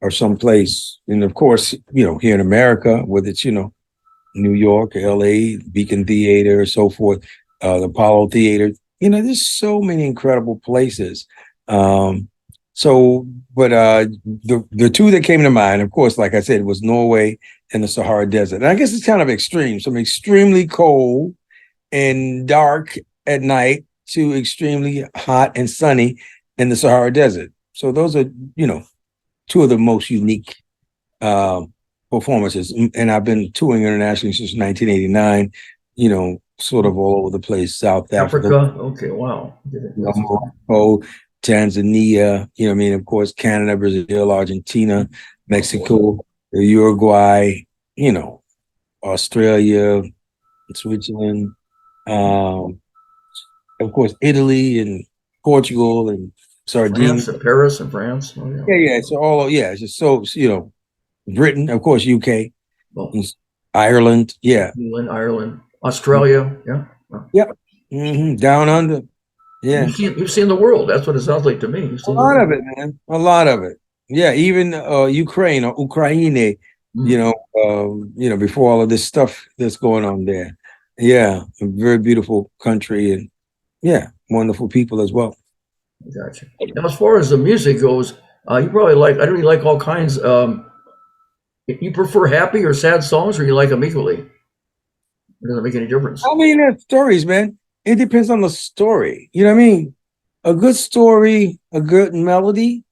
Speaker 3: or someplace. And of course, here in America, whether it's, New York, LA, Beacon Theater, so forth, the Apollo Theater, there's so many incredible places. But the two that came to mind, of course, like I said, was Norway and the Sahara Desert. And I guess it's kind of extreme. Some extremely cold and dark at night to extremely hot and sunny in the Sahara Desert. So those are, two of the most unique performances. And I've been touring internationally since 1989, sort of all over the place, South Africa.
Speaker 2: Okay, wow.
Speaker 3: Morocco, Tanzania, of course, Canada, Brazil, Argentina, Mexico, Uruguay, Australia, Switzerland, of course, Italy and Portugal and Sardinia.
Speaker 2: Paris and France. Oh, yeah.
Speaker 3: Yeah. So it's just so, Britain, of course, UK, Ireland. Yeah.
Speaker 2: England, Ireland, Australia. Yeah.
Speaker 3: Yep. Mm-hmm. Down under. Yeah.
Speaker 2: You've seen the world. That's what it sounds like to me.
Speaker 3: A lot of it, man. A lot of it. Yeah. Even Ukraine or Ukraine, before all of this stuff that's going on there. Yeah. A very beautiful country and wonderful people as well.
Speaker 2: Gotcha. Now, as far as the music goes, you probably I really like all kinds. You prefer happy or sad songs, or you like them equally? It doesn't make any difference.
Speaker 3: There's stories, man. It depends on the story. You know what I mean? A good story, a good melody.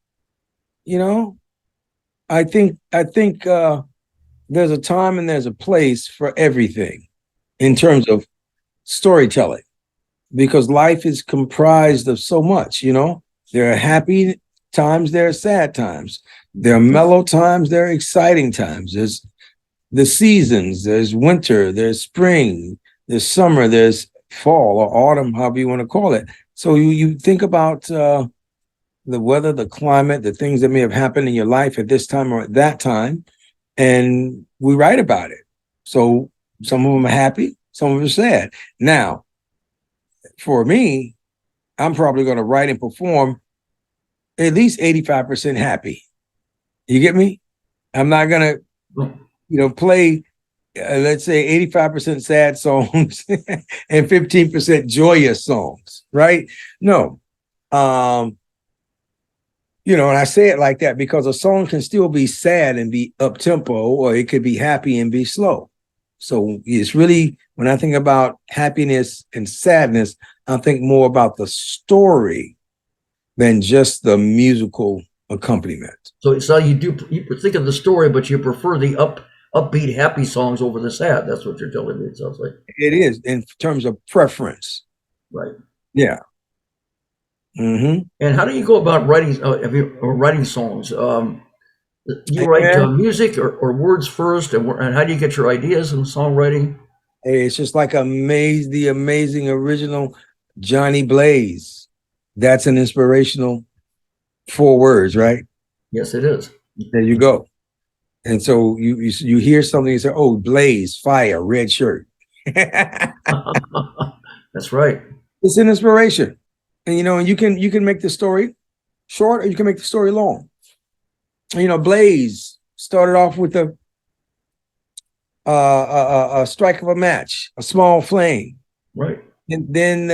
Speaker 3: I think there's a time and there's a place for everything in terms of storytelling, because life is comprised of so much. There are happy times, there are sad times, there are mellow times, there are exciting times. There's the seasons, there's winter, there's spring, there's summer, there's fall or autumn, however you want to call it. So you think about the weather, the climate, the things that may have happened in your life at this time or at that time, and we write about it. So some of them are happy, some of them are sad. Now, for me, I'm probably going to write and perform at least 85% happy. You get me? I'm not going to, play, let's say 85% sad songs and 15% joyous songs, right? No. And I say it like that because a song can still be sad and be up tempo, or it could be happy and be slow. So it's really, when I think about happiness and sadness, I think more about the story than just the musical accompaniment.
Speaker 2: So you think of the story, but you prefer the upbeat, happy songs over the sad. That's what you're telling me. It sounds like
Speaker 3: it is in terms of preference,
Speaker 2: right?
Speaker 3: Yeah. Mm-hmm.
Speaker 2: And how do you go about writing songs? You write music or words first, and how do you get your ideas in songwriting?
Speaker 3: Hey, it's just like the amazing original Johnny Blaze. That's an inspirational 4 words, right?
Speaker 2: Yes, it is.
Speaker 3: There you go. And so you hear something, you say, "Oh, blaze, fire, red shirt."
Speaker 2: That's right.
Speaker 3: It's an inspiration, and and you can make the story short, or you can make the story long. Blaze started off with a strike of a match, a small flame,
Speaker 2: right?
Speaker 3: And then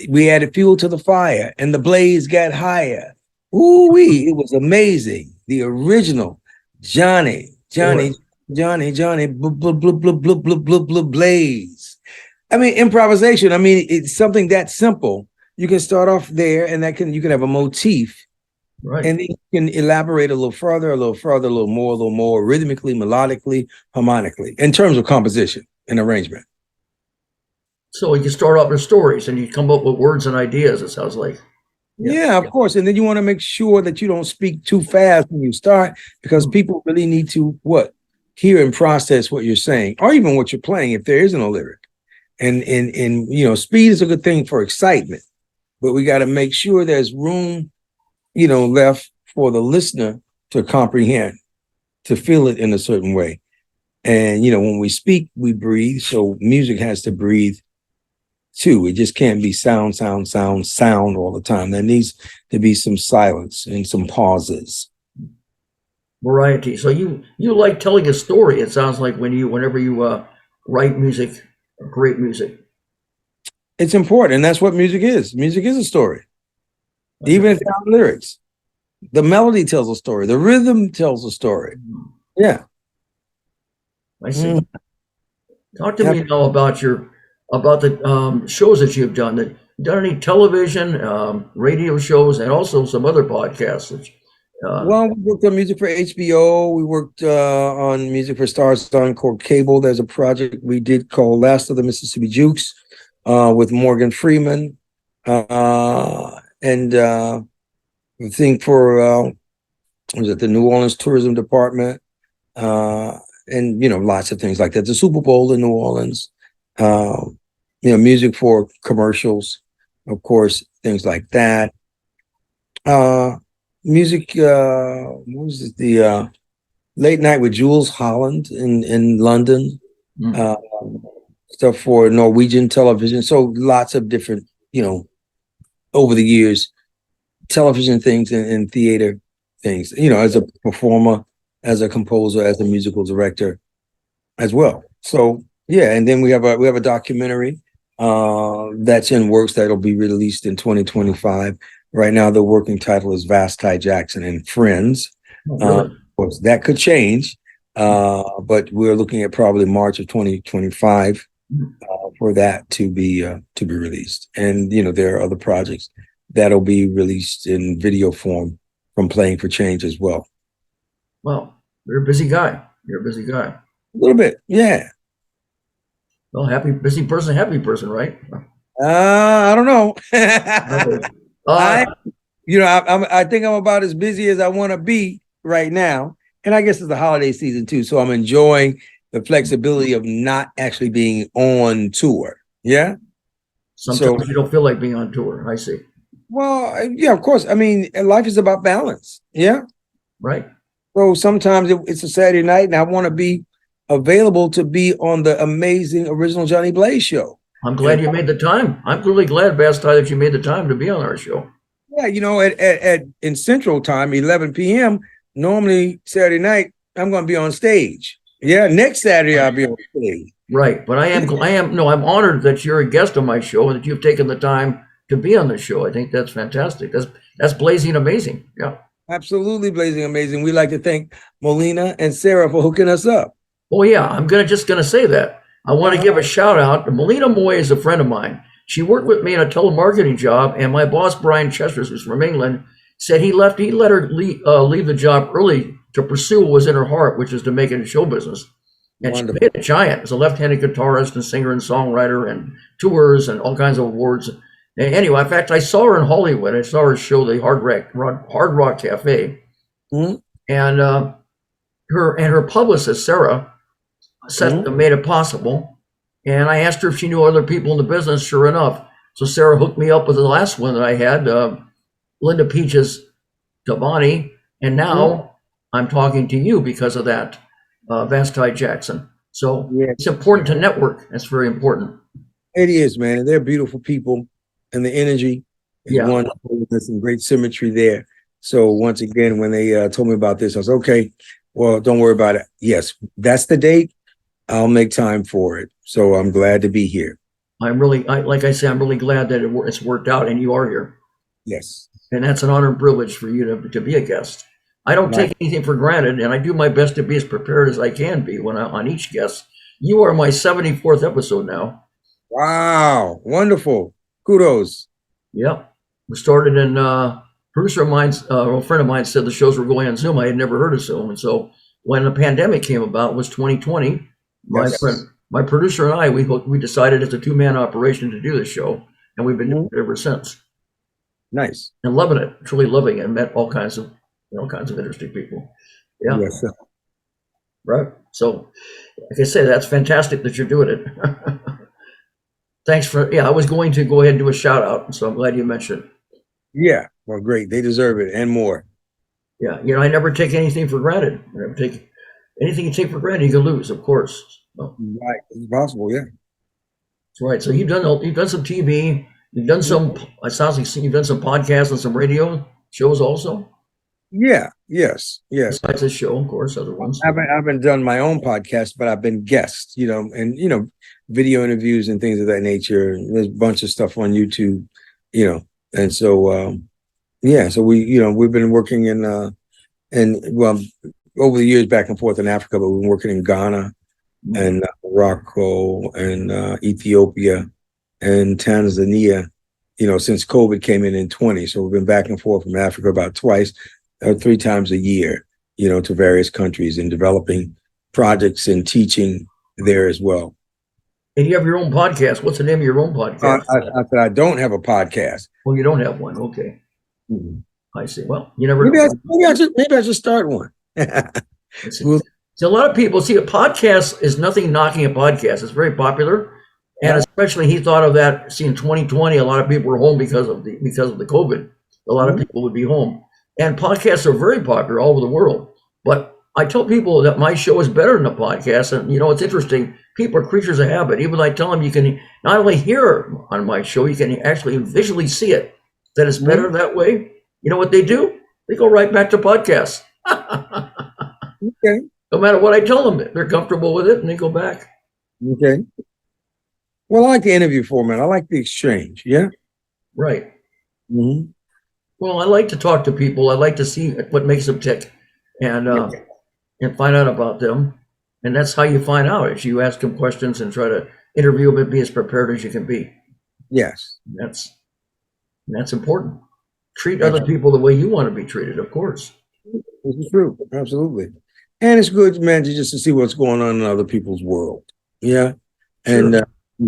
Speaker 3: we added fuel to the fire, and the blaze got higher. Ooh-wee, it was amazing. The original Johnny, blaze. I mean, improvisation. I mean, it's something that simple. You can start off there, and you can have a motif,
Speaker 2: right?
Speaker 3: And then you can elaborate a little further, a little more, rhythmically, melodically, harmonically, in terms of composition and arrangement.
Speaker 2: So you start off with stories, and you come up with words and ideas. It sounds like.
Speaker 3: Yeah, of course. And then you want to make sure that you don't speak too fast when you start, because people really need to hear and process what you're saying, or even what you're playing if there isn't a lyric. And speed is a good thing for excitement, but we got to make sure there's room, left for the listener to comprehend, to feel it in a certain way. And when we speak, we breathe. So music has to breathe too. It just can't be sound all the time. There needs to be some silence and some pauses.
Speaker 2: Variety. So you like telling a story. It sounds like whenever you write music, great music.
Speaker 3: It's important, and that's what music is. Music is a story. Okay. Even if it's not lyrics, the melody tells a story. The rhythm tells a story. Yeah.
Speaker 2: I see. Talk to me now about the shows that you've done. You've done any television, radio shows, and also some other podcasts.
Speaker 3: Well, we worked on music for HBO. We worked on music for Stars Encore Cable. There's a project we did called Last of the Mississippi Jukes with Morgan Freeman. And I think for was it the New Orleans Tourism Department, and lots of things like that. The Super Bowl in New Orleans, music for commercials, of course, things like that. Music, what was it? The Late Night with Jules Holland in London, stuff for Norwegian television. So lots of different, over the years, television things and theater things, as a performer, as a composer, as a musical director as well. So yeah, and then we have a documentary that's in works that'll be released in 2025. Right now, the working title is Vasti, Jackson, and Friends. Of course, that could change, but we're looking at probably March of 2025 for that to be released. And there are other projects that'll be released in video form from Playing for Change as well.
Speaker 2: Well, you're a busy guy. You're a busy guy.
Speaker 3: A little bit, yeah.
Speaker 2: Well, happy person, right?
Speaker 3: I don't know. I think I'm about as busy as I want to be right now. And I guess it's the holiday season too. So I'm enjoying the flexibility of not actually being on tour. Yeah.
Speaker 2: Sometimes you don't feel like being on tour. I see.
Speaker 3: Well, yeah, of course. I mean, life is about balance. Yeah.
Speaker 2: Right.
Speaker 3: So sometimes it's a Saturday night and I want to be available to be on the amazing original Johnny Blaze show.
Speaker 2: I'm glad you made the time. I'm really glad, Vasti, that you made the time to be on our show.
Speaker 3: Yeah, in Central Time, 11 p.m. Normally Saturday night, I'm going to be on stage. Yeah, next Saturday I'll be on stage.
Speaker 2: Right, but I'm honored that you're a guest on my show and that you've taken the time to be on the show. I think that's fantastic. That's blazing amazing. Yeah.
Speaker 3: Absolutely blazing amazing. We'd like to thank Molina and Sarah for hooking us up.
Speaker 2: Oh yeah, I'm just gonna say that. I want to give a shout out. Melina Moy is a friend of mine. She worked with me in a telemarketing job, and my boss Brian Chester, who's from England, said he let her leave the job early to pursue what was in her heart, which is to make it in show business. And
Speaker 3: Wonderful.
Speaker 2: she made a giant as a left-handed guitarist and singer and songwriter and tours and all kinds of awards. And anyway, in fact, I saw her in Hollywood. I saw her show the Hard Rock Cafe,
Speaker 3: Mhm.
Speaker 2: and her publicist Sarah made it possible. And I asked her if she knew other people in the business. Sure enough, so Sarah hooked me up with the last one that I had, Linda Peaches Davani, and now I'm talking to you because of that, Vasti Jackson. So it's important to network. That's very important.
Speaker 3: It is, man. And they're beautiful people, and the energy is wonderful. There's some great symmetry there. So once again, when they told me about this, I was okay. Well, don't worry about it. Yes, that's the date. I'll make time for it. So I'm glad to be here.
Speaker 2: Like I say, I'm really glad that it's worked out and you are here.
Speaker 3: Yes.
Speaker 2: And that's an honor and privilege for you to be a guest. I don't take anything for granted, and I do my best to be as prepared as I can be on each guest. You are my 74th episode now.
Speaker 3: Wow. Wonderful. Kudos.
Speaker 2: Yep. We started in, producer of mine, a friend of mine said the shows were going on Zoom. I had never heard of Zoom. And so when the pandemic came about, it was 2020. My producer and I, we decided it's a two-man operation to do this show, and we've been doing it ever since.
Speaker 3: Nice.
Speaker 2: And loving it, truly loving it, and met all kinds of interesting people. Yeah.
Speaker 3: Yes, sir.
Speaker 2: Right. So, like I say, that's fantastic that you're doing it. Thanks for, I was going to go ahead and do a shout out, so I'm glad you mentioned it.
Speaker 3: Yeah. Well, great. They deserve it and more.
Speaker 2: Yeah. I never take anything for granted. I never take anything you take for granted, you can lose, of course. So,
Speaker 3: right. It's possible. Yeah.
Speaker 2: That's right. So you've done some TV, you've done some, it sounds like you've done some podcasts and some radio shows also.
Speaker 3: Yeah. Yes.
Speaker 2: Besides this show, of course, other ones.
Speaker 3: I haven't done my own podcast, but I've been guest, and video interviews and things of that nature. There's a bunch of stuff on YouTube, and so so we've been working in over the years back and forth in Africa, but we've been working in Ghana and Morocco and Ethiopia and Tanzania, since COVID came in 20. So we've been back and forth from Africa about twice or three times a year, to various countries and developing projects and teaching there as well.
Speaker 2: And you have your own podcast. What's the name of your own podcast?
Speaker 3: I said I don't have a podcast.
Speaker 2: Well, you don't have one. Okay.
Speaker 3: Mm-hmm.
Speaker 2: I see. Well, you never
Speaker 3: maybe
Speaker 2: know.
Speaker 3: I should start one.
Speaker 2: So a lot of people see a podcast is nothing knocking a podcast. It's very popular. And especially he thought of that, see, in 2020, a lot of people were home because of the COVID. A lot of people would be home. And podcasts are very popular all over the world. But I tell people that my show is better than a podcast. And, it's interesting. People are creatures of habit. Even I tell them you can not only hear on my show, you can actually visually see it, that it's better that way. You know what they do? They go right back to podcasts.
Speaker 3: Okay.
Speaker 2: No matter what I tell them, they're comfortable with it and they go back.
Speaker 3: Okay. Well, I like the interview format. I like the exchange. Yeah.
Speaker 2: Right.
Speaker 3: Mm-hmm.
Speaker 2: Well, I like to talk to people. I like to see what makes them tick and find out about them. And that's how you find out, is you ask them questions and try to interview them and be as prepared as you can be.
Speaker 3: Yes.
Speaker 2: That's important. Treat other people the way you want to be treated, of course.
Speaker 3: This is true. Absolutely. And it's good, man, to see what's going on in other people's world. Yeah.
Speaker 2: Sure.
Speaker 3: And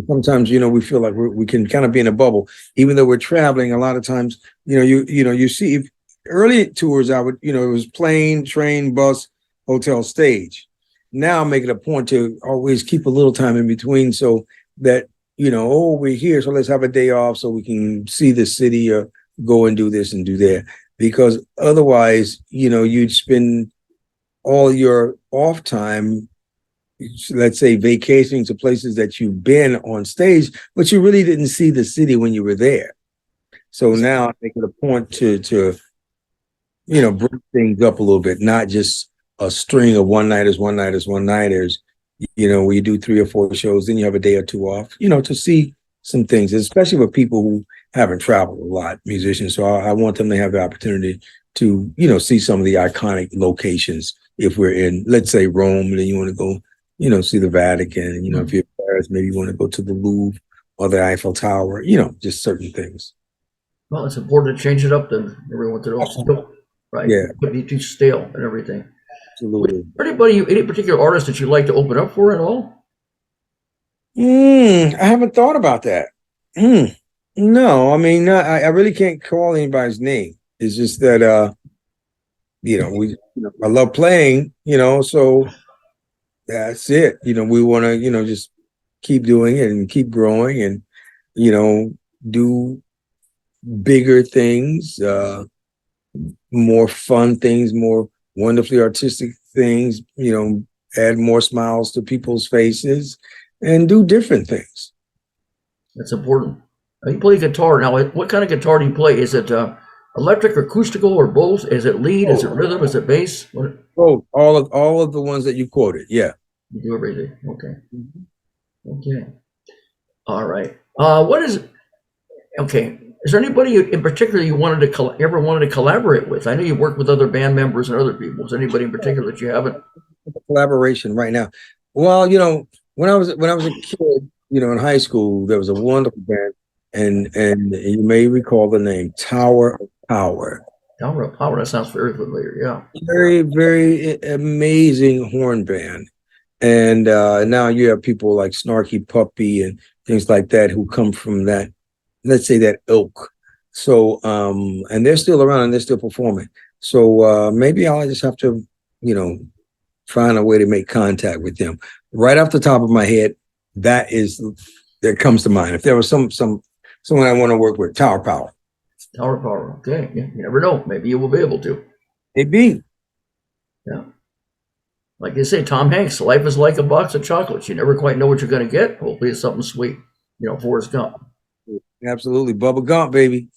Speaker 3: sometimes, we feel like we can kind of be in a bubble, even though we're traveling. A lot of times, you see early tours, I would, it was plane, train, bus, hotel, stage. Now I'm making a point to always keep a little time in between so that, we're here, so let's have a day off so we can see the city or go and do this and do that. Because otherwise, you'd spend all your off time let's say, vacationing to places that you've been on stage, but you really didn't see the city when you were there. So now I make it a point to bring things up a little bit, not just a string of one-nighters, one-nighters. Where you do 3 or 4 shows, then you have a day or 2 off, to see some things, especially with people who haven't traveled a lot, musicians. So I want them to have the opportunity to, see some of the iconic locations. If we're in, let's say, Rome, then you want to go, see the Vatican. If you're in Paris, maybe you want to go to the Louvre or the Eiffel Tower, just certain things.
Speaker 2: Well, it's important to change it up then. Everyone to know, right?
Speaker 3: Yeah.
Speaker 2: It could be too stale and everything.
Speaker 3: Absolutely.
Speaker 2: Any particular artist that you'd like to open up for at all?
Speaker 3: I haven't thought about that. No, I mean, I really can't call anybody's name. It's just that, I love playing, so that's it. We want to, just keep doing it and keep growing and, do bigger things, more fun things, more wonderfully artistic things, add more smiles to people's faces and do different things. That's
Speaker 2: important. You play guitar now. What kind of guitar do you play? Is it electric, acoustical, or both? Is it lead? Is it rhythm? Is it bass?
Speaker 3: Both. All of the ones that you quoted. Yeah.
Speaker 2: You do everything. Okay. Okay. All right. Okay. Is there anybody in particular you ever wanted to collaborate with? I know you worked with other band members and other people. Is there anybody in particular that you haven't?
Speaker 3: Collaboration right now. Well, when I was a kid, in high school, there was a wonderful band, and you may recall the name Tower of Power.
Speaker 2: Tower of Power. That sounds very familiar. Yeah.
Speaker 3: Very, very amazing horn band. And now you have people like Snarky Puppy and things like that who come from that, let's say, that ilk. So, and they're still around and they're still performing. So maybe I'll just have to, find a way to make contact with them. Right off the top of my head, that comes to mind. If there was someone I want to work with, Tower Power.
Speaker 2: Tower Power. Okay. Yeah, you never know. Maybe you will be able to.
Speaker 3: Maybe.
Speaker 2: Yeah. Like they say, Tom Hanks, life is like a box of chocolates. You never quite know what you're going to get. Hopefully it's something sweet. Forrest Gump.
Speaker 3: Absolutely. Bubba Gump, baby.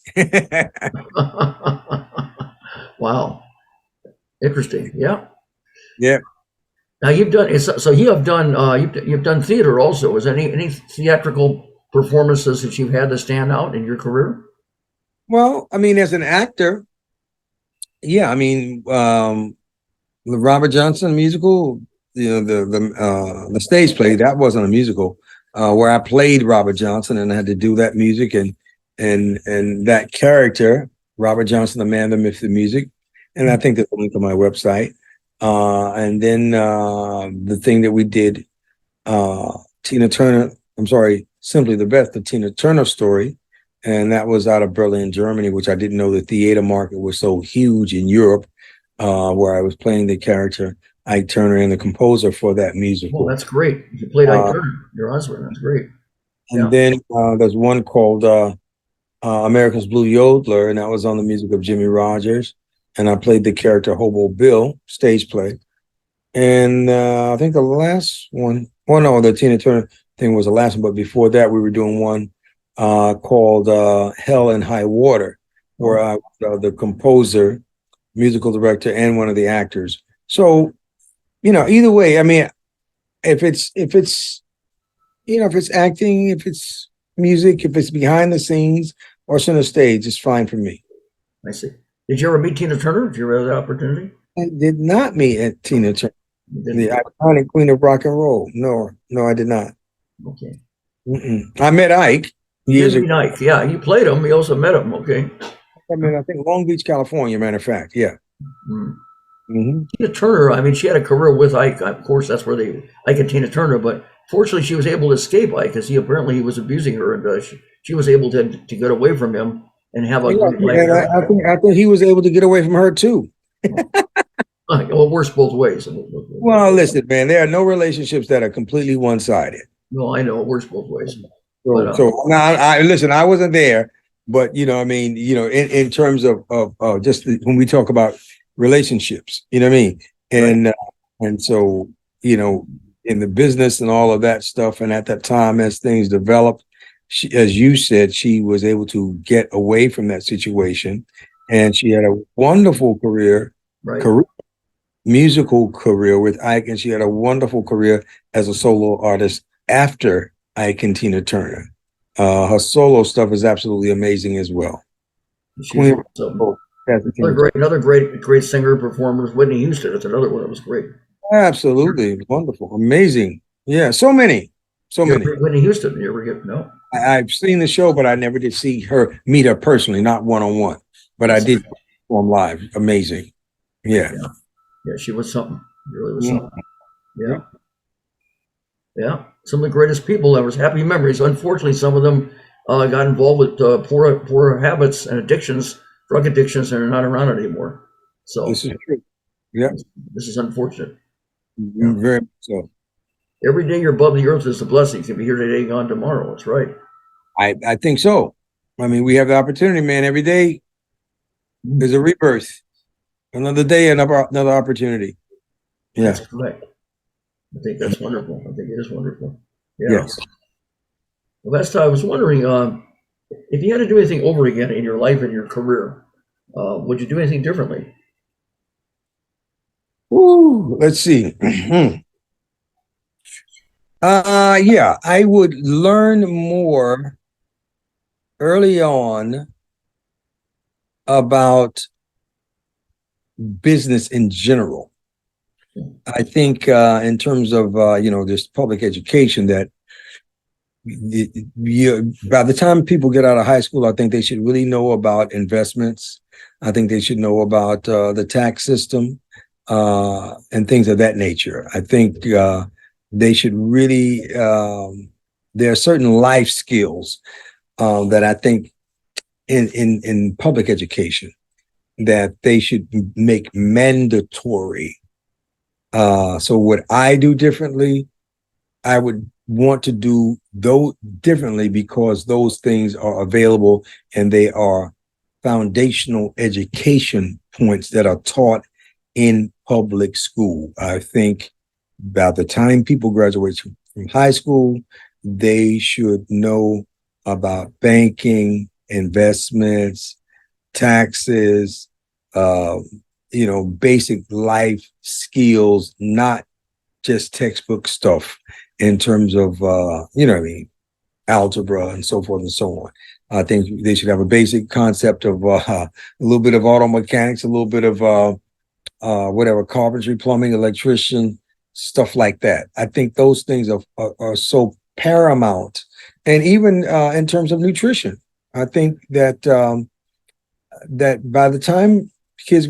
Speaker 2: Wow. Interesting. Yeah.
Speaker 3: Yeah.
Speaker 2: Now you've done theater also. Is there any theatrical performances that you've had to stand out in your career?
Speaker 3: Well, I mean, as an actor, yeah, I mean, the Robert Johnson musical, the stage play, that wasn't a musical, where I played Robert Johnson and I had to do that music and that character, Robert Johnson, the man, the myth, the music. And I think that's a link on my website. And then the thing that we did, Tina Turner, Simply the Best, the Tina Turner story. And that was out of Berlin, Germany, which I didn't know the theater market was so huge in Europe, where I was playing the character Ike Turner and the composer for that musical.
Speaker 2: Oh, that's great. You played Ike Turner, your husband. That's great.
Speaker 3: And then there's one called America's Blue Yodeler, and that was on the music of Jimmy Rogers. And I played the character Hobo Bill, stage play. And I think the last one, the Tina Turner thing was the last one, but before that we were doing one called Hell and High Water, where I was the composer, musical director, and one of the actors. So, either way, I mean, if it's acting, if it's music, if it's behind the scenes or center stage, it's fine for me.
Speaker 2: I see. Did you ever meet Tina Turner? Did you ever have the opportunity?
Speaker 3: I did not meet Tina Turner, the iconic queen of rock and roll. No, I did not.
Speaker 2: Okay.
Speaker 3: I met Ike years ago.
Speaker 2: Ike, yeah, you played him. You also met him. Okay.
Speaker 3: I mean, I think Long Beach, California, matter of fact. Yeah.
Speaker 2: Tina Turner, I mean, she had a career with Ike. Of course, that's where Ike and Tina Turner, but fortunately she was able to escape Ike because he was abusing her, and she was able to get away from him and have a good life.
Speaker 3: I think he was able to get away from her too.
Speaker 2: Well, it works both ways.
Speaker 3: Well, listen, man, there are no relationships that are completely one-sided.
Speaker 2: No, I know it works both ways.
Speaker 3: So now, listen, I wasn't there, but I mean, in terms of just when we talk about relationships, you know what I mean, and so in the business and all of that stuff. And at that time, as things developed, she, as you said, she was able to get away from that situation, and she had a wonderful career,
Speaker 2: Right.
Speaker 3: Musical career with Ike, and she had a wonderful career as a solo artist after Ike and Tina Turner. Her solo stuff is absolutely amazing as well.
Speaker 2: She's
Speaker 3: Queen,
Speaker 2: awesome.
Speaker 3: Kathy Tina
Speaker 2: Another great singer performer is Whitney Houston. That's another one that was great.
Speaker 3: Absolutely wonderful, amazing. Yeah, so many.
Speaker 2: Whitney Houston, you ever get no?
Speaker 3: I've seen the show, but I never did meet her personally, not one on one. But I did perform live. Amazing. Yeah.
Speaker 2: Yeah, she was something. Really was
Speaker 3: Mhm.
Speaker 2: something. Yeah. Yeah. Some of the greatest people ever. Happy memories. Unfortunately, some of them got involved with poor habits and addictions, drug addictions, and are not around anymore. So
Speaker 3: This is true. Yeah.
Speaker 2: this is unfortunate.
Speaker 3: Very much so.
Speaker 2: Every day you're above the earth is a blessing. You can be here today, gone tomorrow. That's right.
Speaker 3: I think so. I mean, we have the opportunity, man. Every day there's a rebirth. Another day, another opportunity. Yeah.
Speaker 2: That's correct. I think that's wonderful. I think it is wonderful. Yeah.
Speaker 3: Yes.
Speaker 2: Well, last time I was wondering if you had to do anything over again in your life and your career, would you do anything differently?
Speaker 3: Ooh, let's see. Yeah, I would learn more early on about business in general. I think in terms of this public education, that by the time people get out of high school, I think they should really know about investments. I think they should know about the tax system and things of that nature. I think they should really, there are certain life skills that I think in public education that they should make mandatory. So what I do differently, I would want to do those differently because those things are available and they are foundational education points that are taught in public school. I think by the time people graduate from high school, they should know about banking, investments, taxes, basic life skills, not just textbook stuff in terms of, algebra and so forth and so on. I think they should have a basic concept of a little bit of auto mechanics, a little bit of carpentry, plumbing, electrician, stuff like that. I think those things are so paramount. And even in terms of nutrition, I think that that by the time kids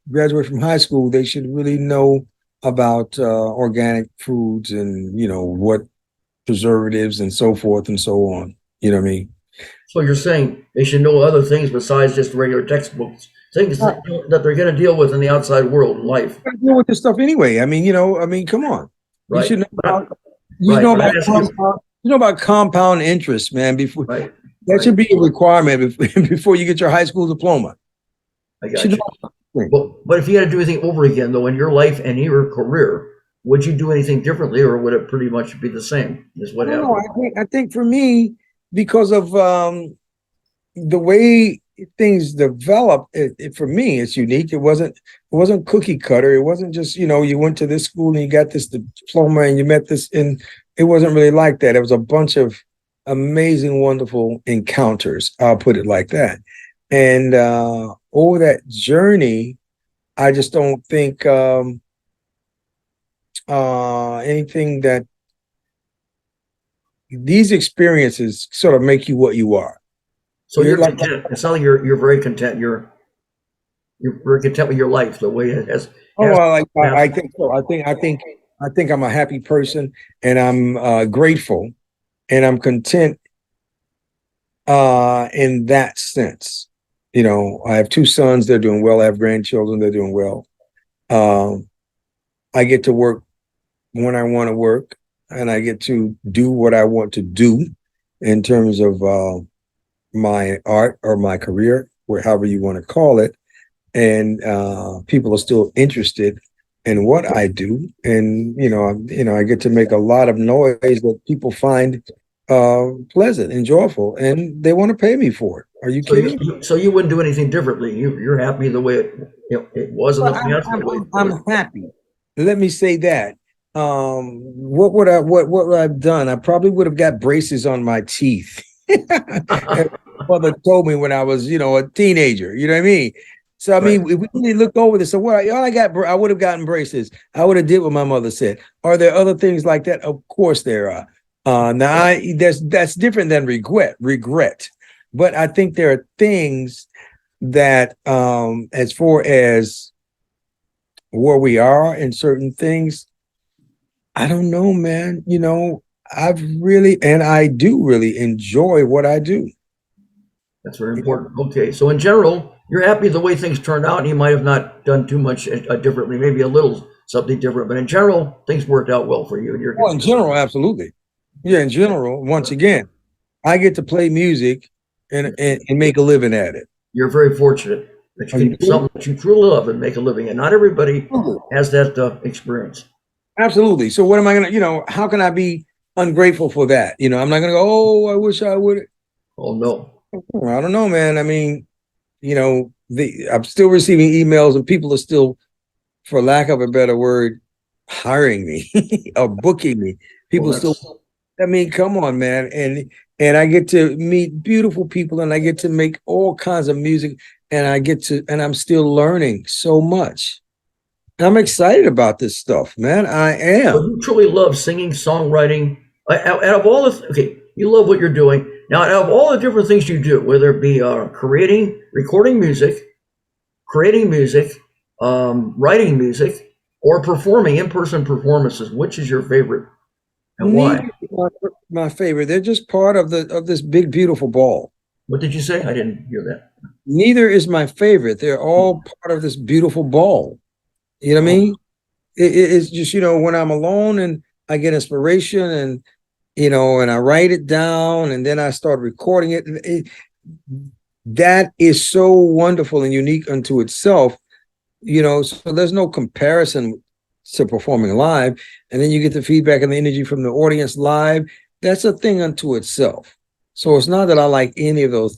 Speaker 3: graduate from high school, they should really know about organic foods and, what preservatives and so forth and so on. You know what I mean?
Speaker 2: So you're saying they should know other things besides just regular textbooks, things that they're going to deal with in the outside world in life.
Speaker 3: Deal with this stuff anyway. Come on.
Speaker 2: Right.
Speaker 3: You should know about compound interest, man. Before that should be a requirement before you get your high school diploma.
Speaker 2: I got you. But if you had to do anything over again, though, in your life and your career, would you do anything differently, or would it pretty much be the same as what happened?
Speaker 3: No, I think for me, because of the way things develop, for me, it's unique. It wasn't cookie cutter. It wasn't just, you went to this school and you got this diploma and you met this, and it wasn't really like that. It was a bunch of amazing, wonderful encounters. I'll put it like that. And over that journey, I just don't think anything that these experiences sort of make you what you are.
Speaker 2: So you're content. It sounds like you're very content. You're very content with your life, the way it has.
Speaker 3: I think so. I think I'm a happy person, and I'm grateful, and I'm content in that sense. I have 2 sons, they're doing well. I have grandchildren, they're doing well. I get to work when I want to work, and I get to do what I want to do in terms of my art or my career, however you want to call it. And people are still interested and what I do, and I get to make a lot of noise that people find pleasant and joyful, and they want to pay me for it. Are you
Speaker 2: So
Speaker 3: kidding?
Speaker 2: you wouldn't do anything differently. You're happy the way it was in the
Speaker 3: Well,
Speaker 2: past. The way
Speaker 3: I'm happy. Let me say that. What would I have done? I probably would have got braces on my teeth. And my mother told me when I was, a teenager. You know what I mean? So I
Speaker 2: Right.
Speaker 3: mean, if we really look over this, so what all I got, I would have gotten braces. I would have did what my mother said. Are there other things like that? Of course there are. That's different than regret. But I think there are things that, as far as where we are in certain things, I don't know, man. I've really, and I do really enjoy what I do.
Speaker 2: That's very important. Okay, so in general, you're happy the way things turned out, and you might have not done too much differently, maybe a little something different, but in general, things worked out well for you. And you're
Speaker 3: Well, in general, absolutely. Yeah, in general, once again, I get to play music and make a living at it.
Speaker 2: you're very fortunate that you
Speaker 3: Are
Speaker 2: can
Speaker 3: you
Speaker 2: do something that you truly love and make a living, and not everybody
Speaker 3: kidding?
Speaker 2: has that experience.
Speaker 3: Absolutely. So what am I gonna, how can I be ungrateful for that? I'm not gonna go, oh, I wish I would.
Speaker 2: Oh no,
Speaker 3: I don't know, man. I mean, I'm still receiving emails and people are still, for lack of a better word, hiring me or booking me.
Speaker 2: well
Speaker 3: People still,
Speaker 2: that's
Speaker 3: I mean, come on, man. And I get to meet beautiful people and I get to make all kinds of music and and I'm still learning so much. I'm excited about this stuff, man. I
Speaker 2: so
Speaker 3: am.
Speaker 2: you truly love singing, songwriting. Out of all the okay, you love what you're doing. Now, out of all the different things you do, whether it be creating, recording music, creating music, writing music, or performing in-person performances, which is your favorite and
Speaker 3: Neither
Speaker 2: why?
Speaker 3: is my favorite. They're just part of this big, beautiful ball.
Speaker 2: What did you say? I didn't hear that.
Speaker 3: Neither is my favorite. They're all part of this beautiful ball. You know what I
Speaker 2: Oh,
Speaker 3: mean? It's just, when I'm alone and I get inspiration and, and I write it down and then I start recording that is so wonderful and unique unto itself, so there's no comparison to performing live. And then you get the feedback and the energy from the audience live. That's a thing unto itself. So it's not that I like any of those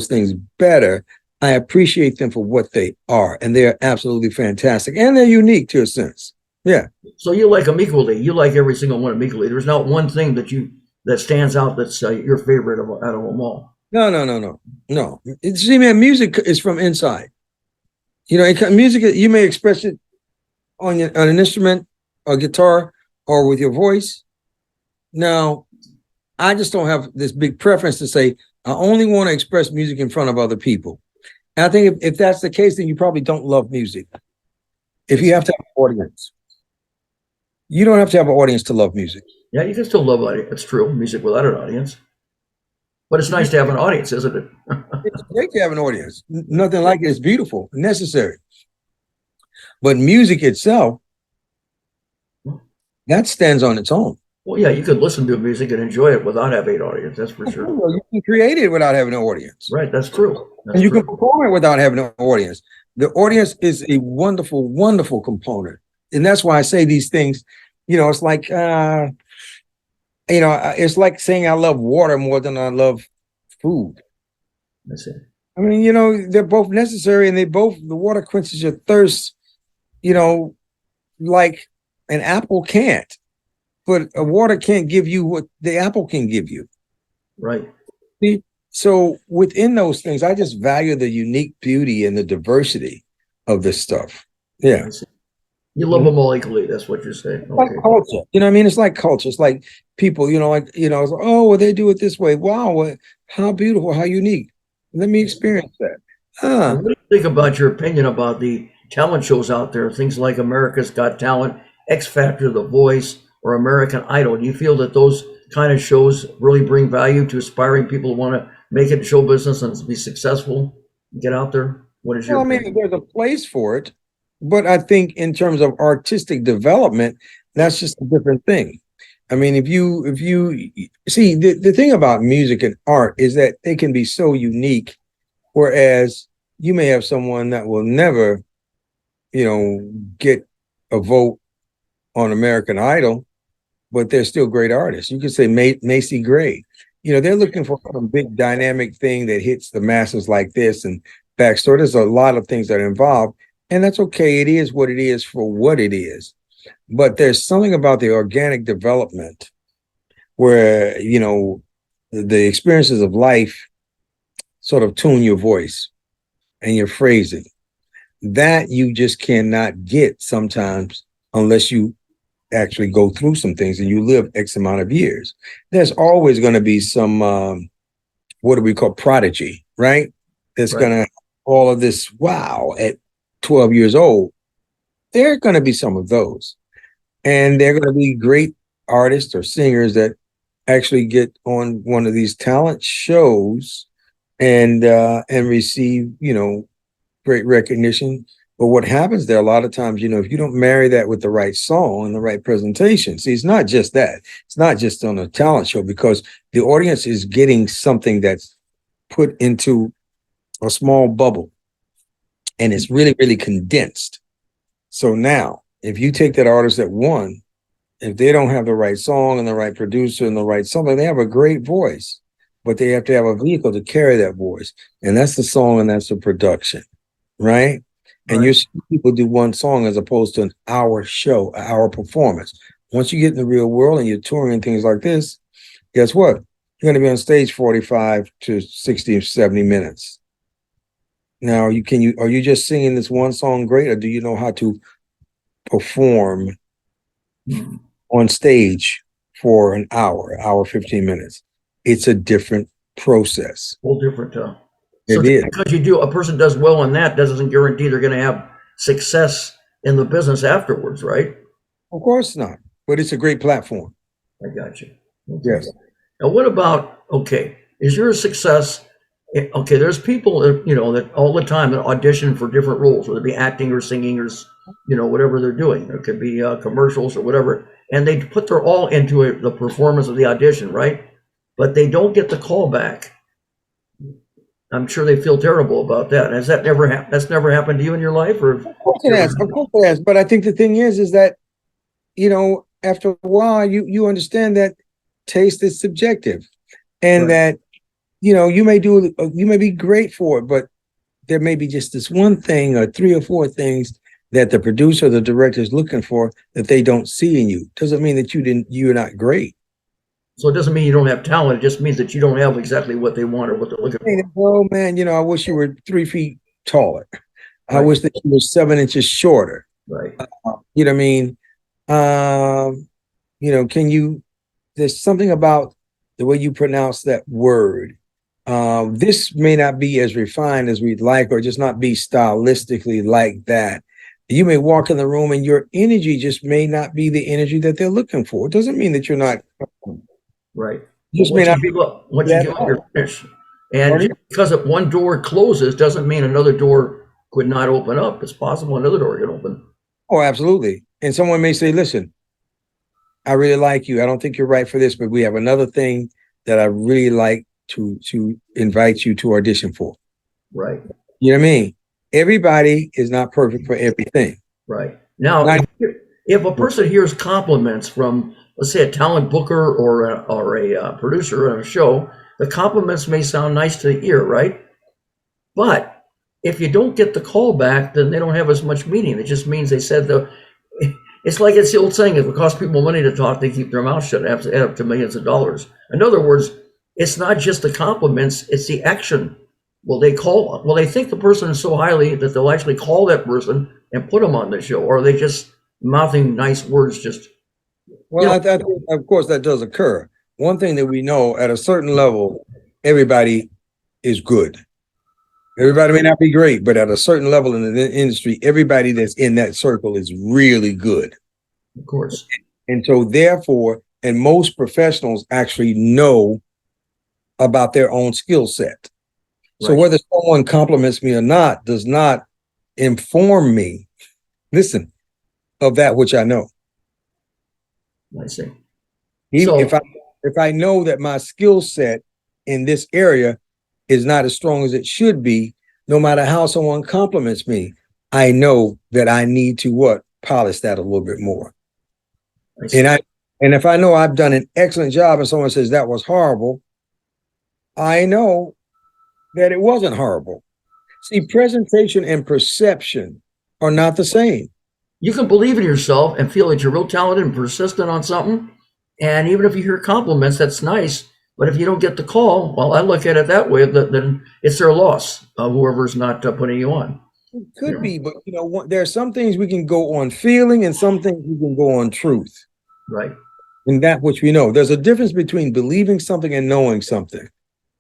Speaker 3: things better. I appreciate them for what they are, and they're absolutely fantastic, and they're unique to a sense. Yeah.
Speaker 2: so you like them equally. You like every single one of them equally. There's not one thing that stands out that's your favorite out of them all.
Speaker 3: No, no, no, no, no. See, man, music is from inside. Music, you may express it on an instrument, or guitar, or with your voice. Now, I just don't have this big preference to say I only want to express music in front of other people. And I think if that's the case, then you probably don't love music. If you have to have an audience, you don't have to have an audience to love music.
Speaker 2: Yeah, you can still love it. It's true, music without an audience. But it's nice to have an audience, isn't it?
Speaker 3: It's great to have an audience. Nothing like it is beautiful, necessary. But music itself, that stands on its own.
Speaker 2: Well, yeah, you could listen to music and enjoy it without having an audience. That's for sure.
Speaker 3: You can create it without having an audience.
Speaker 2: Right, that's true. That's
Speaker 3: And you
Speaker 2: true.
Speaker 3: can perform it without having an audience. The audience is a wonderful, wonderful component. And that's why I say these things, it's like, it's like saying I love water more than I love food.
Speaker 2: I see.
Speaker 3: I mean, they're both necessary and the water quenches your thirst, like an apple can't, but a water can't give you what the apple can give you.
Speaker 2: Right.
Speaker 3: See? So within those things, I just value the unique beauty and the diversity of this stuff. Yeah.
Speaker 2: I see. You love them all equally. That's what you're saying.
Speaker 3: Like
Speaker 2: Okay.
Speaker 3: culture. You know what I mean? It's like culture. It's like people, it's like, oh, well, they do it this way. Wow, how beautiful, how unique. Let me experience that.
Speaker 2: Now, what do you think about your opinion about the talent shows out there? Things like America's Got Talent, X Factor, The Voice, or American Idol. Do you feel that those kind of shows really bring value to aspiring people who want to make it in show business and be successful? Get out there. What is your
Speaker 3: Well, I mean,
Speaker 2: opinion?
Speaker 3: there's a place for it, but I think in terms of artistic development, that's just a different thing. I mean, if you see the thing about music and art is that they can be so unique, whereas you may have someone that will never, get a vote on American Idol, but they're still great artists. You could say Macy Gray. You know, they're looking for some big dynamic thing that hits the masses like this and backstory. There's a lot of things that are involved, and that's okay. It is what it is for what it is. But there's something about the organic development where, you know, the experiences of life sort of tune your voice and your phrasing that you just cannot get sometimes unless you actually go through some things and you live X amount of years. There's always going to be some, what do we call prodigy, right? That's
Speaker 2: Right.
Speaker 3: going to all of this, wow, at 12 years old. There are going to be some of those. And they're going to be great artists or singers that actually get on one of these talent shows and receive, you know, great recognition. But what happens there a lot of times, you know, if you don't marry that with the right song and the right presentation, see, it's not just that. It's not just on a talent show because the audience is getting something that's put into a small bubble and it's really, really condensed. So now, if you take that artist that won, if they don't have the right song and the right producer and the right something, they have a great voice, but they have to have a vehicle to carry that voice. And that's the song and that's the production, right? And you're seeing people do one song as opposed to an hour show, an hour performance. Once you get in the real world and you're touring and things like this, guess what? You're going to be on stage 45 to 60 or 70 minutes. Now, are you just singing this one song great, or do you know how to perform on stage for an hour, 15 minutes? It's a different process.
Speaker 2: Whole different.
Speaker 3: It
Speaker 2: So
Speaker 3: is.
Speaker 2: because a person does well on that doesn't guarantee they're going to have success in the business afterwards, right?
Speaker 3: Of course not, but it's a great platform.
Speaker 2: I got you.
Speaker 3: Yes.
Speaker 2: Now, what about, okay, is your success, okay, there's people that, you know, that all the time that audition for different roles, whether it be acting or singing or, you know, whatever they're doing. It could be commercials or whatever. And they put their all into it, the performance of the audition, right? But they don't get the call back. I'm sure they feel terrible about that. Has that never happened? That's never happened to you in your life, or?
Speaker 3: Of course it has. Of course it has. But I think the thing is that, you know, after a while, you understand that taste is subjective, and
Speaker 2: Right.
Speaker 3: that, you know, you may be great for it, but there may be just this one thing or three or four things that the producer or the director is looking for that they don't see in you. Doesn't mean that you're not great.
Speaker 2: So it doesn't mean you don't have talent. It just means that you don't have exactly what they want or what they're looking
Speaker 3: Hey,
Speaker 2: for.
Speaker 3: oh man, you know, I wish you were 3 feet taller. I
Speaker 2: Right.
Speaker 3: wish that you were 7 inches shorter.
Speaker 2: Right.
Speaker 3: You know what I mean? You know, there's something about the way you pronounce that word. This may not be as refined as we'd like, or just not be stylistically like that. You may walk in the room and your energy just may not be the energy that they're looking for. It doesn't mean that you're not.
Speaker 2: Right.
Speaker 3: You just may not be.
Speaker 2: Once you give up, you're finished. And just because if one door closes doesn't mean another door could not open up. It's possible another door can open.
Speaker 3: Oh, absolutely. And someone may say, listen, I really like you. I don't think you're right for this, but we have another thing that I really like to invite you to audition for.
Speaker 2: Right.
Speaker 3: You know what I mean? Everybody is not perfect for everything.
Speaker 2: Right. Now, if a person hears compliments from, let's say, a talent booker or a producer on a show, the compliments may sound nice to the ear, right? But if you don't get the call back, then they don't have as much meaning. It just means they said it's like it's the old saying, if it costs people money to talk, they keep their mouth shut. It has to add up to millions of dollars. In other words, it's not just the compliments, it's the action. Will they think the person is so highly that they'll actually call that person and put them on the show? Or are they just mouthing nice words just?
Speaker 3: Well, I think, of course, that does occur. One thing that we know at a certain level, everybody is good. Everybody may not be great, but at a certain level in the industry, everybody that's in that circle is really good.
Speaker 2: Of course.
Speaker 3: And so therefore, and most professionals actually know about their own skill set. So whether someone compliments me or not does not inform me, listen, of that which I know.
Speaker 2: I see.
Speaker 3: If I know that my skill set in this area is not as strong as it should be, no matter how someone compliments me, I know that I need to polish that a little bit more.
Speaker 2: I see.
Speaker 3: And if I know I've done an excellent job and someone says that was horrible, I know that it wasn't horrible. See, presentation and perception are not the same.
Speaker 2: You can believe in yourself and feel that you're real talented and persistent on something. And even if you hear compliments, that's nice. But if you don't get the call, well, I look at it that way, then it's their loss, whoever's not putting you on.
Speaker 3: It could be, but there are some things we can go on feeling and some things we can go on truth.
Speaker 2: Right.
Speaker 3: And that which we know. There's a difference between believing something and knowing something.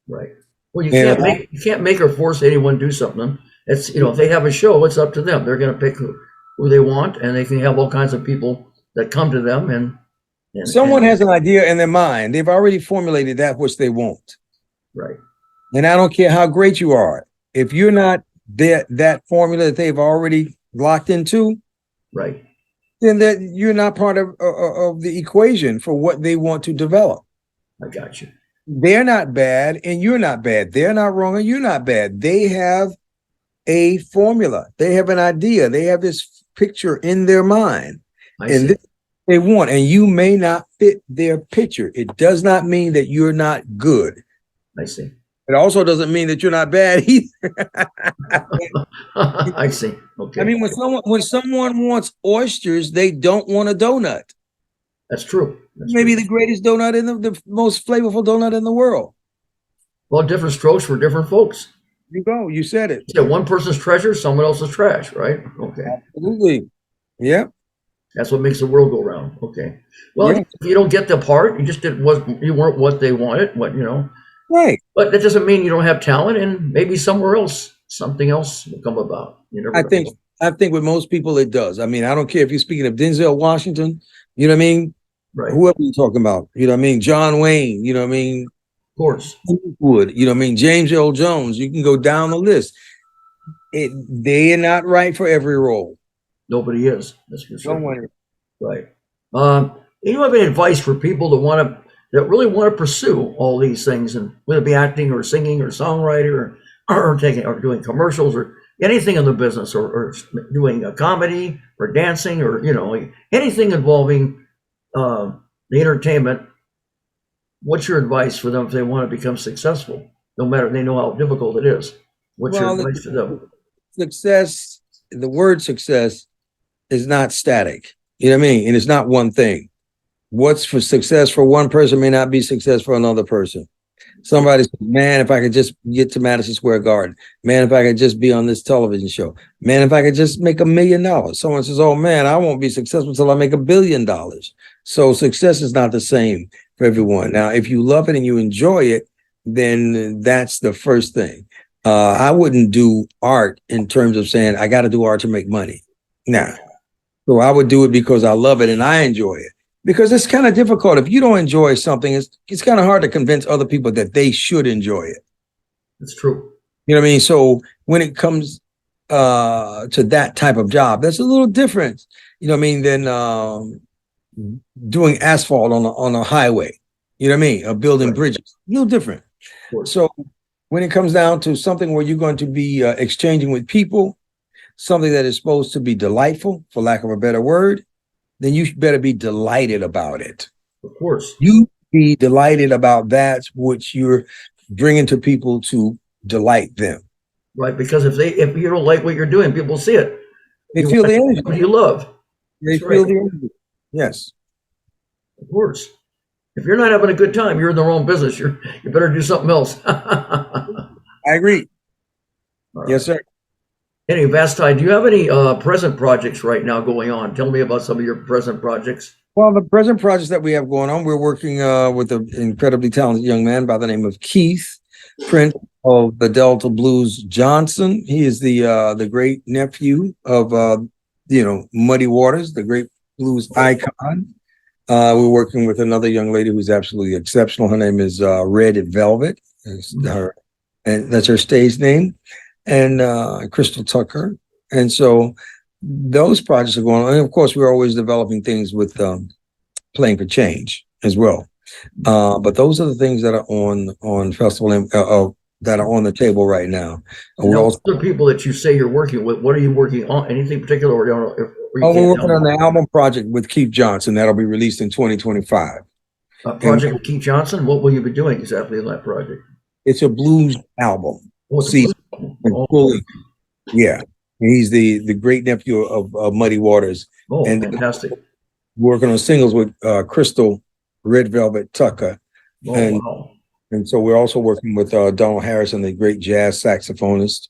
Speaker 2: Right. Well, you can't make or force anyone to do something. It's, if they have a show, it's up to them. They're going to pick who they want, and they can have all kinds of people that come to them. And
Speaker 3: someone has an idea in their mind. They've already formulated that which they want.
Speaker 2: Right.
Speaker 3: And I don't care how great you are. If you're not that formula that they've already locked into,
Speaker 2: right,
Speaker 3: then that you're not part of the equation for what they want to develop.
Speaker 2: I got you.
Speaker 3: They're not bad and you're not bad. They're not wrong and you're not bad. They have a formula. They have an idea. They have this picture in their mind. And this they want, and you may not fit their picture. It does not mean that you're not good.
Speaker 2: I see.
Speaker 3: It also doesn't mean that you're not bad either.
Speaker 2: I see. Okay.
Speaker 3: I mean, when someone wants oysters, they don't want a donut.
Speaker 2: That's true.
Speaker 3: Maybe the greatest donut the most flavorful donut in the world.
Speaker 2: Well, different strokes for different folks.
Speaker 3: You go. You said it.
Speaker 2: Yeah, one person's treasure, someone else's trash, right? Okay.
Speaker 3: Absolutely. Yeah.
Speaker 2: That's what makes the world go round. Okay. Well, if you don't get the part, you weren't what they wanted.
Speaker 3: Right.
Speaker 2: But that doesn't mean you don't have talent, and maybe somewhere else, something else will come about.
Speaker 3: I think with most people it does. I mean, I don't care if you're speaking of Denzel Washington, you know what I mean?
Speaker 2: Right.
Speaker 3: Whoever you're talking about, you know what I mean? John Wayne, you know what I mean?
Speaker 2: Of course.
Speaker 3: Wood, you know what I mean? James Earl Jones, you can go down the list. They are not right for every role.
Speaker 2: Nobody is. That's for sure.
Speaker 3: Someone.
Speaker 2: Right. You have any advice for people that really want to pursue all these things, and whether it be acting or singing or songwriter or doing commercials or anything in the business or doing a comedy or dancing or anything involving the entertainment? What's your advice for them if they want to become successful, no matter they know how difficult it is? What's your advice to them?
Speaker 3: Success, the word success is not static. You know what I mean? And it's not one thing. What's for success for one person may not be success for another person. Somebody says, man, if I could just get to Madison Square Garden. Man, if I could just be on this television show. Man, if I could just make $1 million. Someone says, oh man, I won't be successful until I make $1 billion. So success is not the same for everyone. Now, if you love it and you enjoy it, then that's the first thing. I wouldn't do art in terms of saying, I got to do art to make money. Nah. So I would do it because I love it and I enjoy it. Because it's kind of difficult. If you don't enjoy something, it's kind of hard to convince other people that they should enjoy it.
Speaker 2: That's true.
Speaker 3: You know what I mean? So when it comes to that type of job, that's a little different, you know what I mean, than doing asphalt on a highway, you know what I mean, or building bridges, a little different. So when it comes down to something where you're going to be exchanging with people, something that is supposed to be delightful, for lack of a better word, then you better be delighted about it.
Speaker 2: Of course.
Speaker 3: You be delighted about that which you're bringing to people to delight them.
Speaker 2: Right, because if you don't like what you're doing, people see it.
Speaker 3: They feel the energy.
Speaker 2: What you love.
Speaker 3: They feel the energy. Yes.
Speaker 2: Of course. If you're not having a good time, you're in the wrong business. You better do something else.
Speaker 3: I agree.
Speaker 2: Right.
Speaker 3: Yes, sir.
Speaker 2: Anyway, Vasti, do you have any present projects right now going on? Tell me about some of your present projects.
Speaker 3: Well, the present projects that we have going on, we're working with an incredibly talented young man by the name of Keith, Prince of the Delta Blues Johnson. He is the great nephew of Muddy Waters, the great blues icon. We're working with another young lady who's absolutely exceptional. Her name is Red Velvet, and that's her stage name. And Crystal Tucker. And so those projects are going on. And of course, we're always developing things with Playing for Change as well. But those are the things that are on festival that are on the table right now.
Speaker 2: Now, the people that you say you're working with, what are you working on? Anything particular, or
Speaker 3: Oh, we're working on the album project with Keith Johnson. That'll be released in 2025.
Speaker 2: Project with Keith Johnson. What will you be doing exactly in that project?
Speaker 3: It's a blues album.
Speaker 2: Oh, it's a blues album.
Speaker 3: Fully, yeah. He's the great nephew of Muddy Waters.
Speaker 2: Oh,
Speaker 3: and
Speaker 2: fantastic.
Speaker 3: Working on singles with Crystal Red Velvet Tucker.
Speaker 2: Oh, wow.
Speaker 3: And so we're also working with Donald Harrison, the great jazz saxophonist.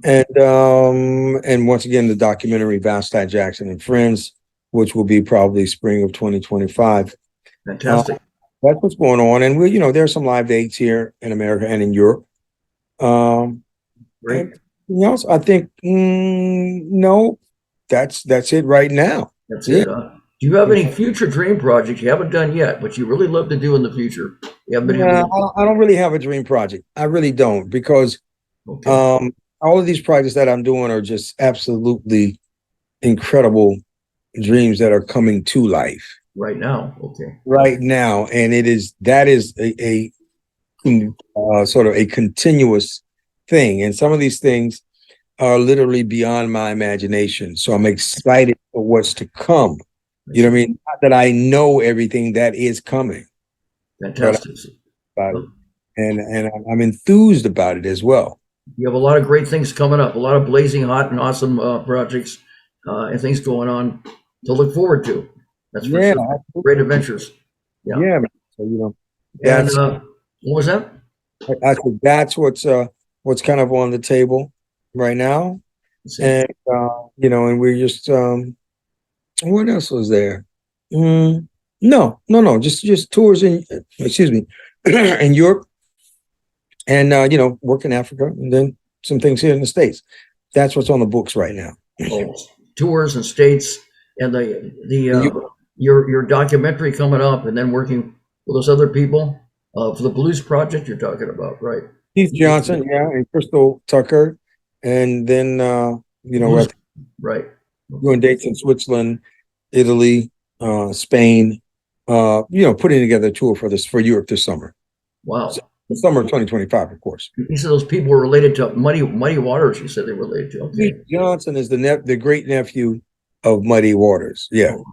Speaker 3: And once again, the documentary Vasti, Jackson and Friends, which will be probably spring of 2025.
Speaker 2: Fantastic.
Speaker 3: That's what's going on. And we, there are some live dates here in America and in Europe.
Speaker 2: Great.
Speaker 3: Else, I think, no, that's it right now.
Speaker 2: That's it. Do you have any future dream projects you haven't done yet, but you really love to do in the future? You haven't been
Speaker 3: I don't really have a dream project. I really don't, because all of these projects that I'm doing are just absolutely incredible dreams that are coming to life
Speaker 2: right now. Okay.
Speaker 3: Right now, and that is a sort of a continuous thing, and some of these things are literally beyond my imagination. So I'm excited for what's to come. You know what I mean? Not that I know everything that is coming.
Speaker 2: Fantastic.
Speaker 3: And I'm enthused about it as well.
Speaker 2: You have a lot of great things coming up, a lot of blazing hot and awesome projects and things going on to look forward to. That's for sure. Great adventures. Yeah.
Speaker 3: Yeah. So,
Speaker 2: and what was that?
Speaker 3: That's what's kind of on the table right now. And, and we're just, what else was there? No, just tours in Europe, and work in Africa, and then some things here in the States. That's what's on the books right now.
Speaker 2: Tours and states, and your documentary coming up, and then working with those other people for the blues project you're talking about, right?
Speaker 3: Keith Johnson, and Crystal Tucker, and then
Speaker 2: right,
Speaker 3: doing dates in Switzerland, Italy, Spain. Putting together a tour for Europe this summer.
Speaker 2: Wow.
Speaker 3: So, the summer of 2025, of course.
Speaker 2: You said those people were related to Muddy Waters. You said they were related to. Okay.
Speaker 3: Keith Johnson is the great nephew of Muddy Waters. Yeah.
Speaker 2: Oh,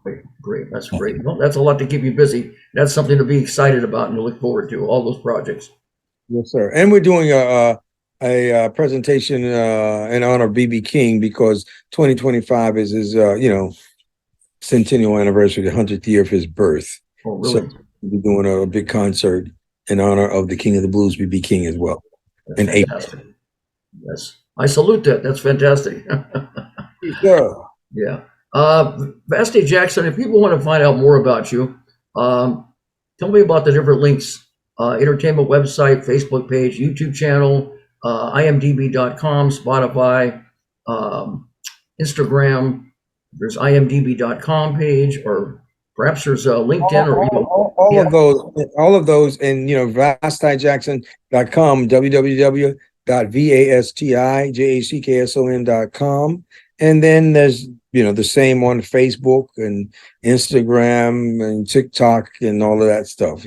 Speaker 2: great. That's great. Well, that's a lot to keep you busy. That's something to be excited about and to look forward to. All those projects.
Speaker 3: Yes, sir. And we're doing a presentation in honor of B.B. King, because 2025 is his centennial anniversary, the 100th year of his birth.
Speaker 2: Oh, really?
Speaker 3: So we're doing a big concert in honor of the King of the Blues, B.B. King, as well.
Speaker 2: That's fantastic. April. Yes, I salute that. That's fantastic. Yeah. Vasti Jackson, if people want to find out more about you, tell me about the different links: entertainment website, Facebook page, YouTube channel, imdb.com, Spotify, Instagram. There's imdb.com page, or perhaps there's a LinkedIn
Speaker 3: all of those, and VastiJackson.com, www.vastijackson.com, and then there's the same on Facebook and Instagram and TikTok and all of that stuff.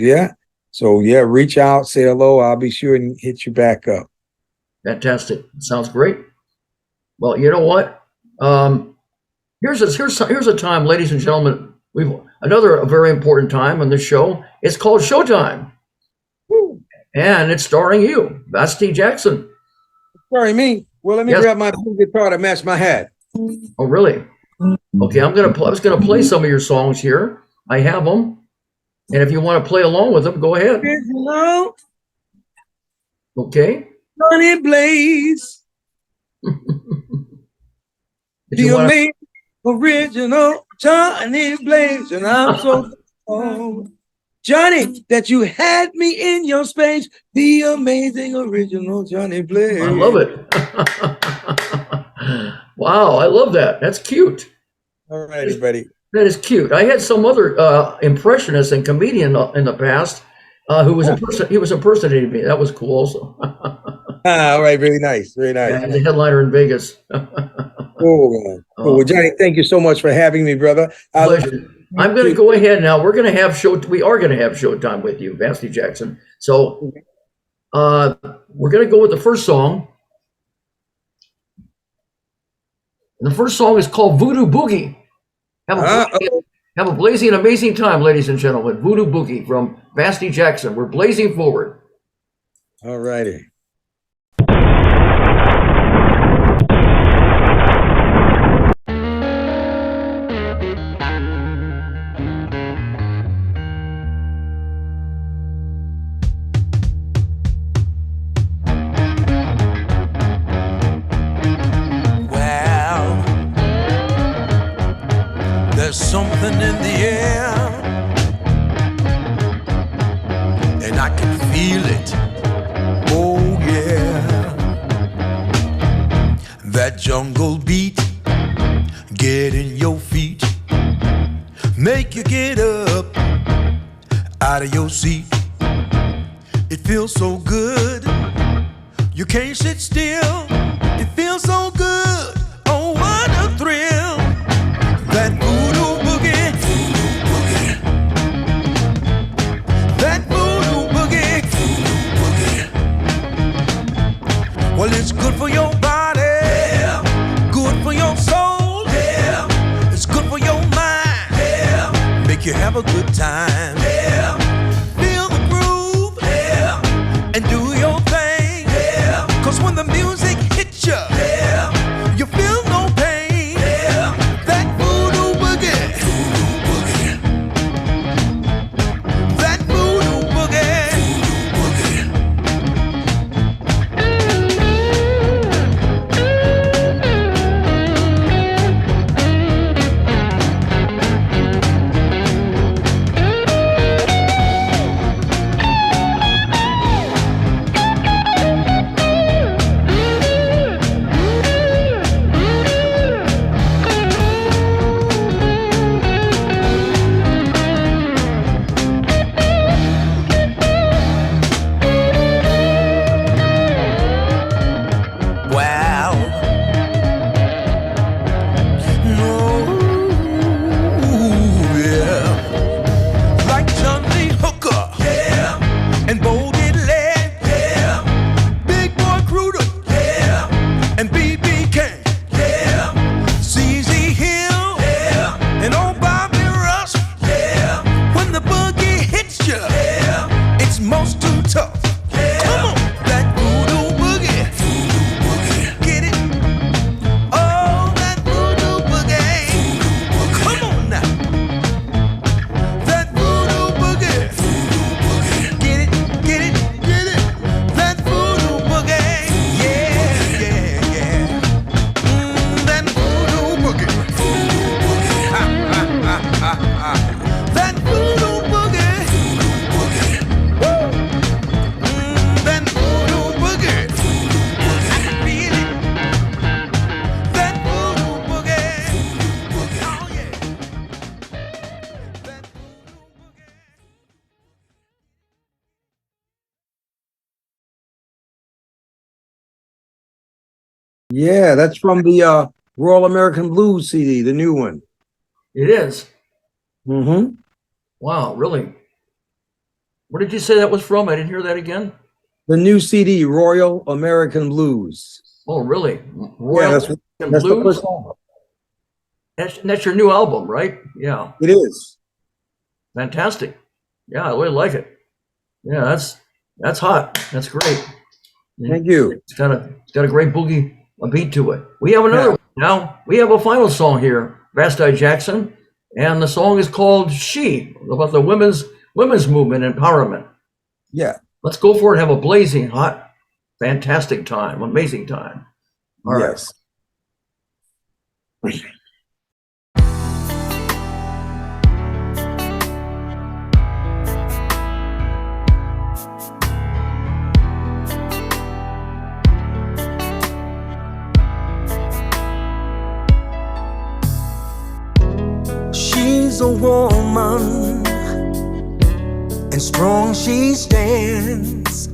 Speaker 3: So reach out, say hello. I'll be sure and hit you back up.
Speaker 2: Fantastic. Sounds great. Well, you know what? Here's a time, ladies and gentlemen. We've a very important time on this show. It's called Showtime. Woo. And it's starring you, Vasti Jackson.
Speaker 3: Starring me? Well, let me grab my guitar to match my hat.
Speaker 2: Oh, really? Okay, I was gonna play some of your songs here. I have them, and if you want to play along with them, go ahead. Okay.
Speaker 3: Johnny Blaze. Original Johnny Blaze, and I'm so Johnny, that you had me in your space. The amazing original Johnny Blaze.
Speaker 2: I love it. Wow, I love that. That's cute.
Speaker 3: All righty, buddy.
Speaker 2: That is cute. I had some other impressionist and comedian in the past who was impersonating me. That was cool also.
Speaker 3: All right, very nice, very nice.
Speaker 2: Yeah, the headliner in Vegas.
Speaker 3: Cool, man. Cool. Well, Johnny, thank you so much for having me, brother.
Speaker 2: Pleasure. I'm going to go ahead now. We are going to have Showtime with you, Vasti Jackson. So we're going to go with the first song. And the first song is called Voodoo Boogie. Have a blazing, amazing time, ladies and gentlemen. Voodoo Boogie from Vasti Jackson. We're blazing forward.
Speaker 3: All righty.
Speaker 4: There's something in the air, and I can feel it. Oh yeah, that jungle beat, get in your feet, make you get up out of your seat. It feels so good, you can't sit still. It feels so good, oh what a thrill. That voodoo boogie, voodoo boogie. That voodoo boogie, voodoo boogie. Well, it's good for your body, yeah. Good for your soul, yeah. It's good for your mind, yeah. Make you have a good time, yeah. Feel the groove, yeah. And do your thing, yeah. 'Cause when the music hits you, yeah. You feel no pain, yeah. That voodoo boogie, voodoo boogie. That voodoo boogie, voodoo
Speaker 3: Yeah, that's from the Royal American Blues CD, the new one.
Speaker 2: It is.
Speaker 3: Mm-hmm.
Speaker 2: Wow, really? Where did you say that was from? I didn't hear that again.
Speaker 3: The new CD, Royal American Blues.
Speaker 2: Oh, really?
Speaker 3: Yeah, that's the
Speaker 2: Blues?
Speaker 3: first album.
Speaker 2: That's your new album, right? Yeah.
Speaker 3: It is.
Speaker 2: Fantastic. Yeah, I really like it. Yeah, that's hot. That's great.
Speaker 3: Thank you.
Speaker 2: It's got a great boogie, a beat to it. We have another one now. We have a final song here, Vasti Jackson, and the song is called "She," about the women's movement empowerment.
Speaker 3: Yeah.
Speaker 2: Let's go for it. Have a blazing hot, fantastic time, amazing time. All right.
Speaker 3: Yes.
Speaker 4: She's a woman, and strong she stands.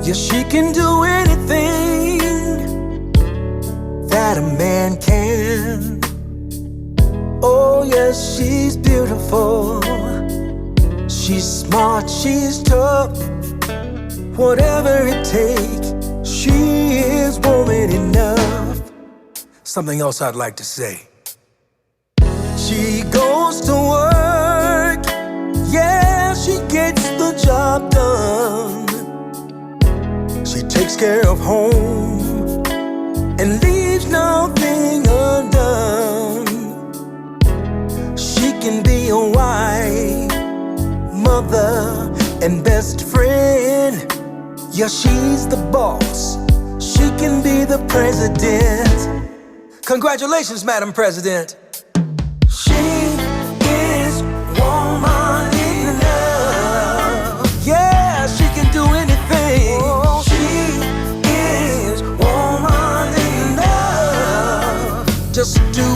Speaker 4: Yes, she can do anything that a man can. Oh yes, she's beautiful, she's smart, she's tough. Whatever it takes, she is woman enough. something else I'd like to say. She goes to work, yeah, she gets the job done. She takes care of home and leaves nothing undone. She can be a wife, mother, and best friend. Yeah, she's the boss. She can be the president. Congratulations, Madam President. She is woman enough. Yeah, she can do anything. Oh, she is woman enough. Just do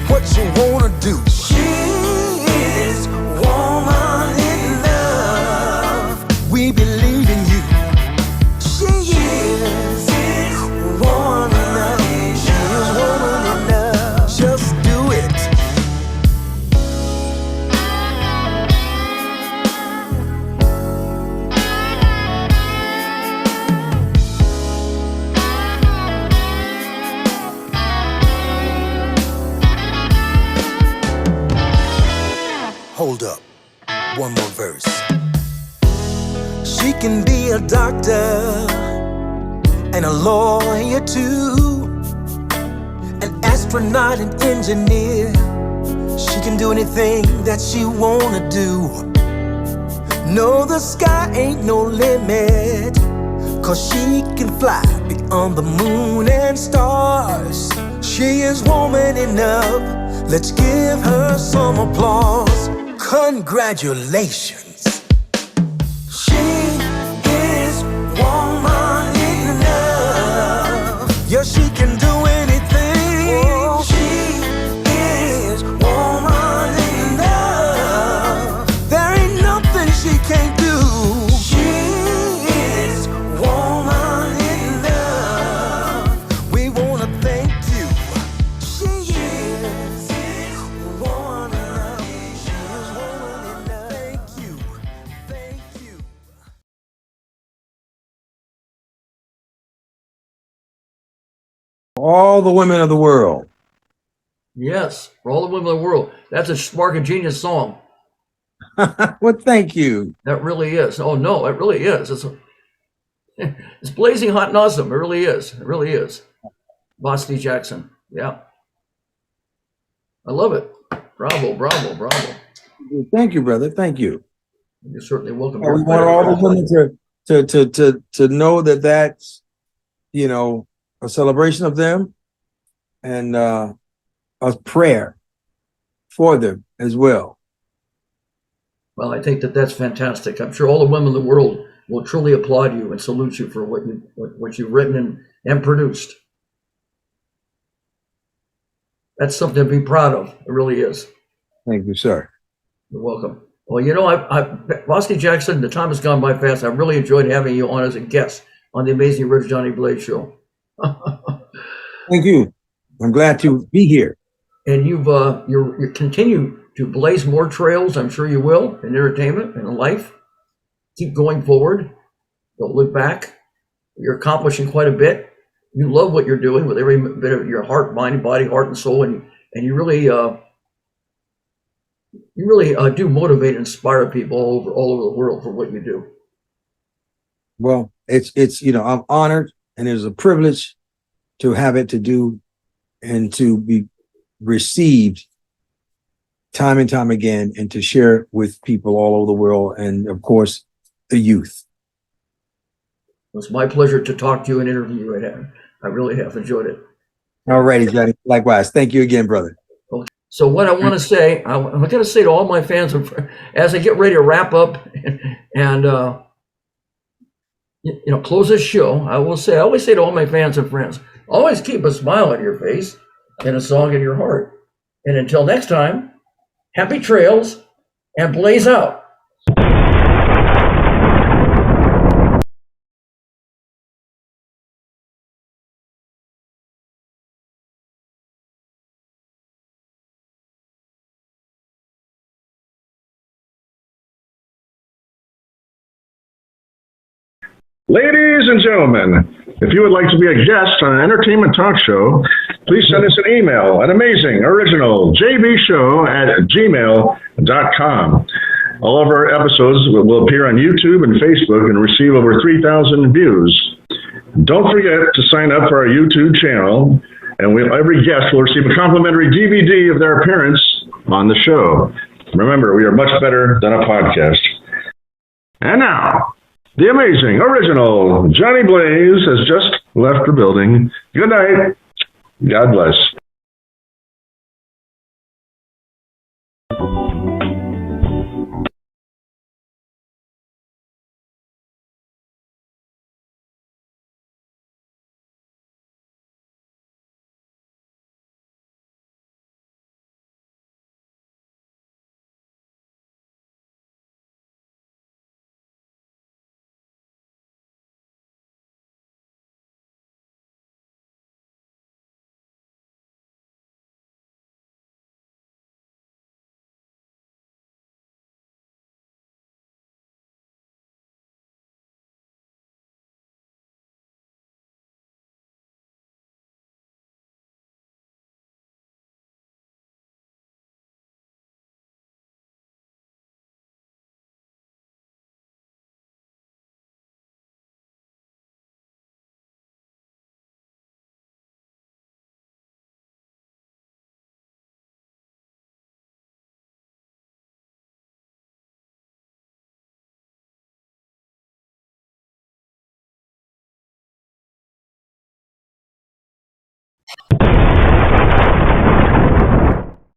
Speaker 4: what you wanna do. She is woman enough. We believe in you. She is woman enough. She is woman enough. Just do it. Hold up, one more verse. She can be a doctor and a lawyer too, an astronaut and engineer. She can do anything that she wanna do. No, the sky ain't no limit, 'cause she can fly beyond the moon and stars. She is woman enough. Let's give her some applause. Congratulations. She is woman enough. Yeah, she can do anything. Oh, she is woman enough. There ain't nothing she can't do. She is woman enough. We wanna thank you. She is woman enough. She is woman enough. Thank you. Thank you.
Speaker 3: All the women of the world.
Speaker 2: Yes, for all the women of the world. That's a Spark of Genius song.
Speaker 3: Well, thank you.
Speaker 2: That really is. Oh no, it really is. It's blazing hot and awesome. It really is. It really is. Vasti Jackson. Yeah. I love it. Bravo, bravo, bravo.
Speaker 3: Thank you, brother. Thank you.
Speaker 2: You're certainly welcome.
Speaker 3: We want all the women to know that that's, you know, a celebration of them and a prayer for them as well.
Speaker 2: Well, I think that that's fantastic. I'm sure all the women in the world will truly applaud you and salute you for what you've written and produced. That's something to be proud of. It really is.
Speaker 3: Thank you, sir.
Speaker 2: You're welcome. Well, you know, Vasti Jackson, the time has gone by fast. I've really enjoyed having you on as a guest on the Amazing Rich Johnny Blaze Show.
Speaker 3: Thank you. I'm glad to be here.
Speaker 2: And you continue to blaze more trails. I'm sure you will, in entertainment and in life. Keep going forward. Don't look back. You're accomplishing quite a bit. You love what you're doing with every bit of your heart, mind, body, heart, and soul, and you really do motivate and inspire people all over the world for what you do.
Speaker 3: Well, it's you know, I'm honored and it is a privilege to have it to do and to be received time and time again and to share with people all over the world and of course the youth.
Speaker 2: It's my pleasure to talk to you and interview you. I really have enjoyed it.
Speaker 3: All righty, Johnny. Likewise. Thank you again, brother.
Speaker 2: Okay. So what I want to say, I'm going to say to all my fans, as I get ready to wrap up and close this show, I always say to all my fans and friends, always keep a smile on your face and a song in your heart. And until next time, happy trails and blaze out.
Speaker 1: Ladies and gentlemen, If you would like to be a guest on an entertainment talk show, please send us an email at amazingoriginaljbshow@gmail.com. All of our episodes will appear on YouTube and Facebook and receive over 3,000 views. Don't forget to sign up for our YouTube channel, and every guest will receive a complimentary DVD of their appearance on the show. Remember, we are much better than a podcast. And now, the amazing, original Johnny Blaze has just left the building. Good night. God bless.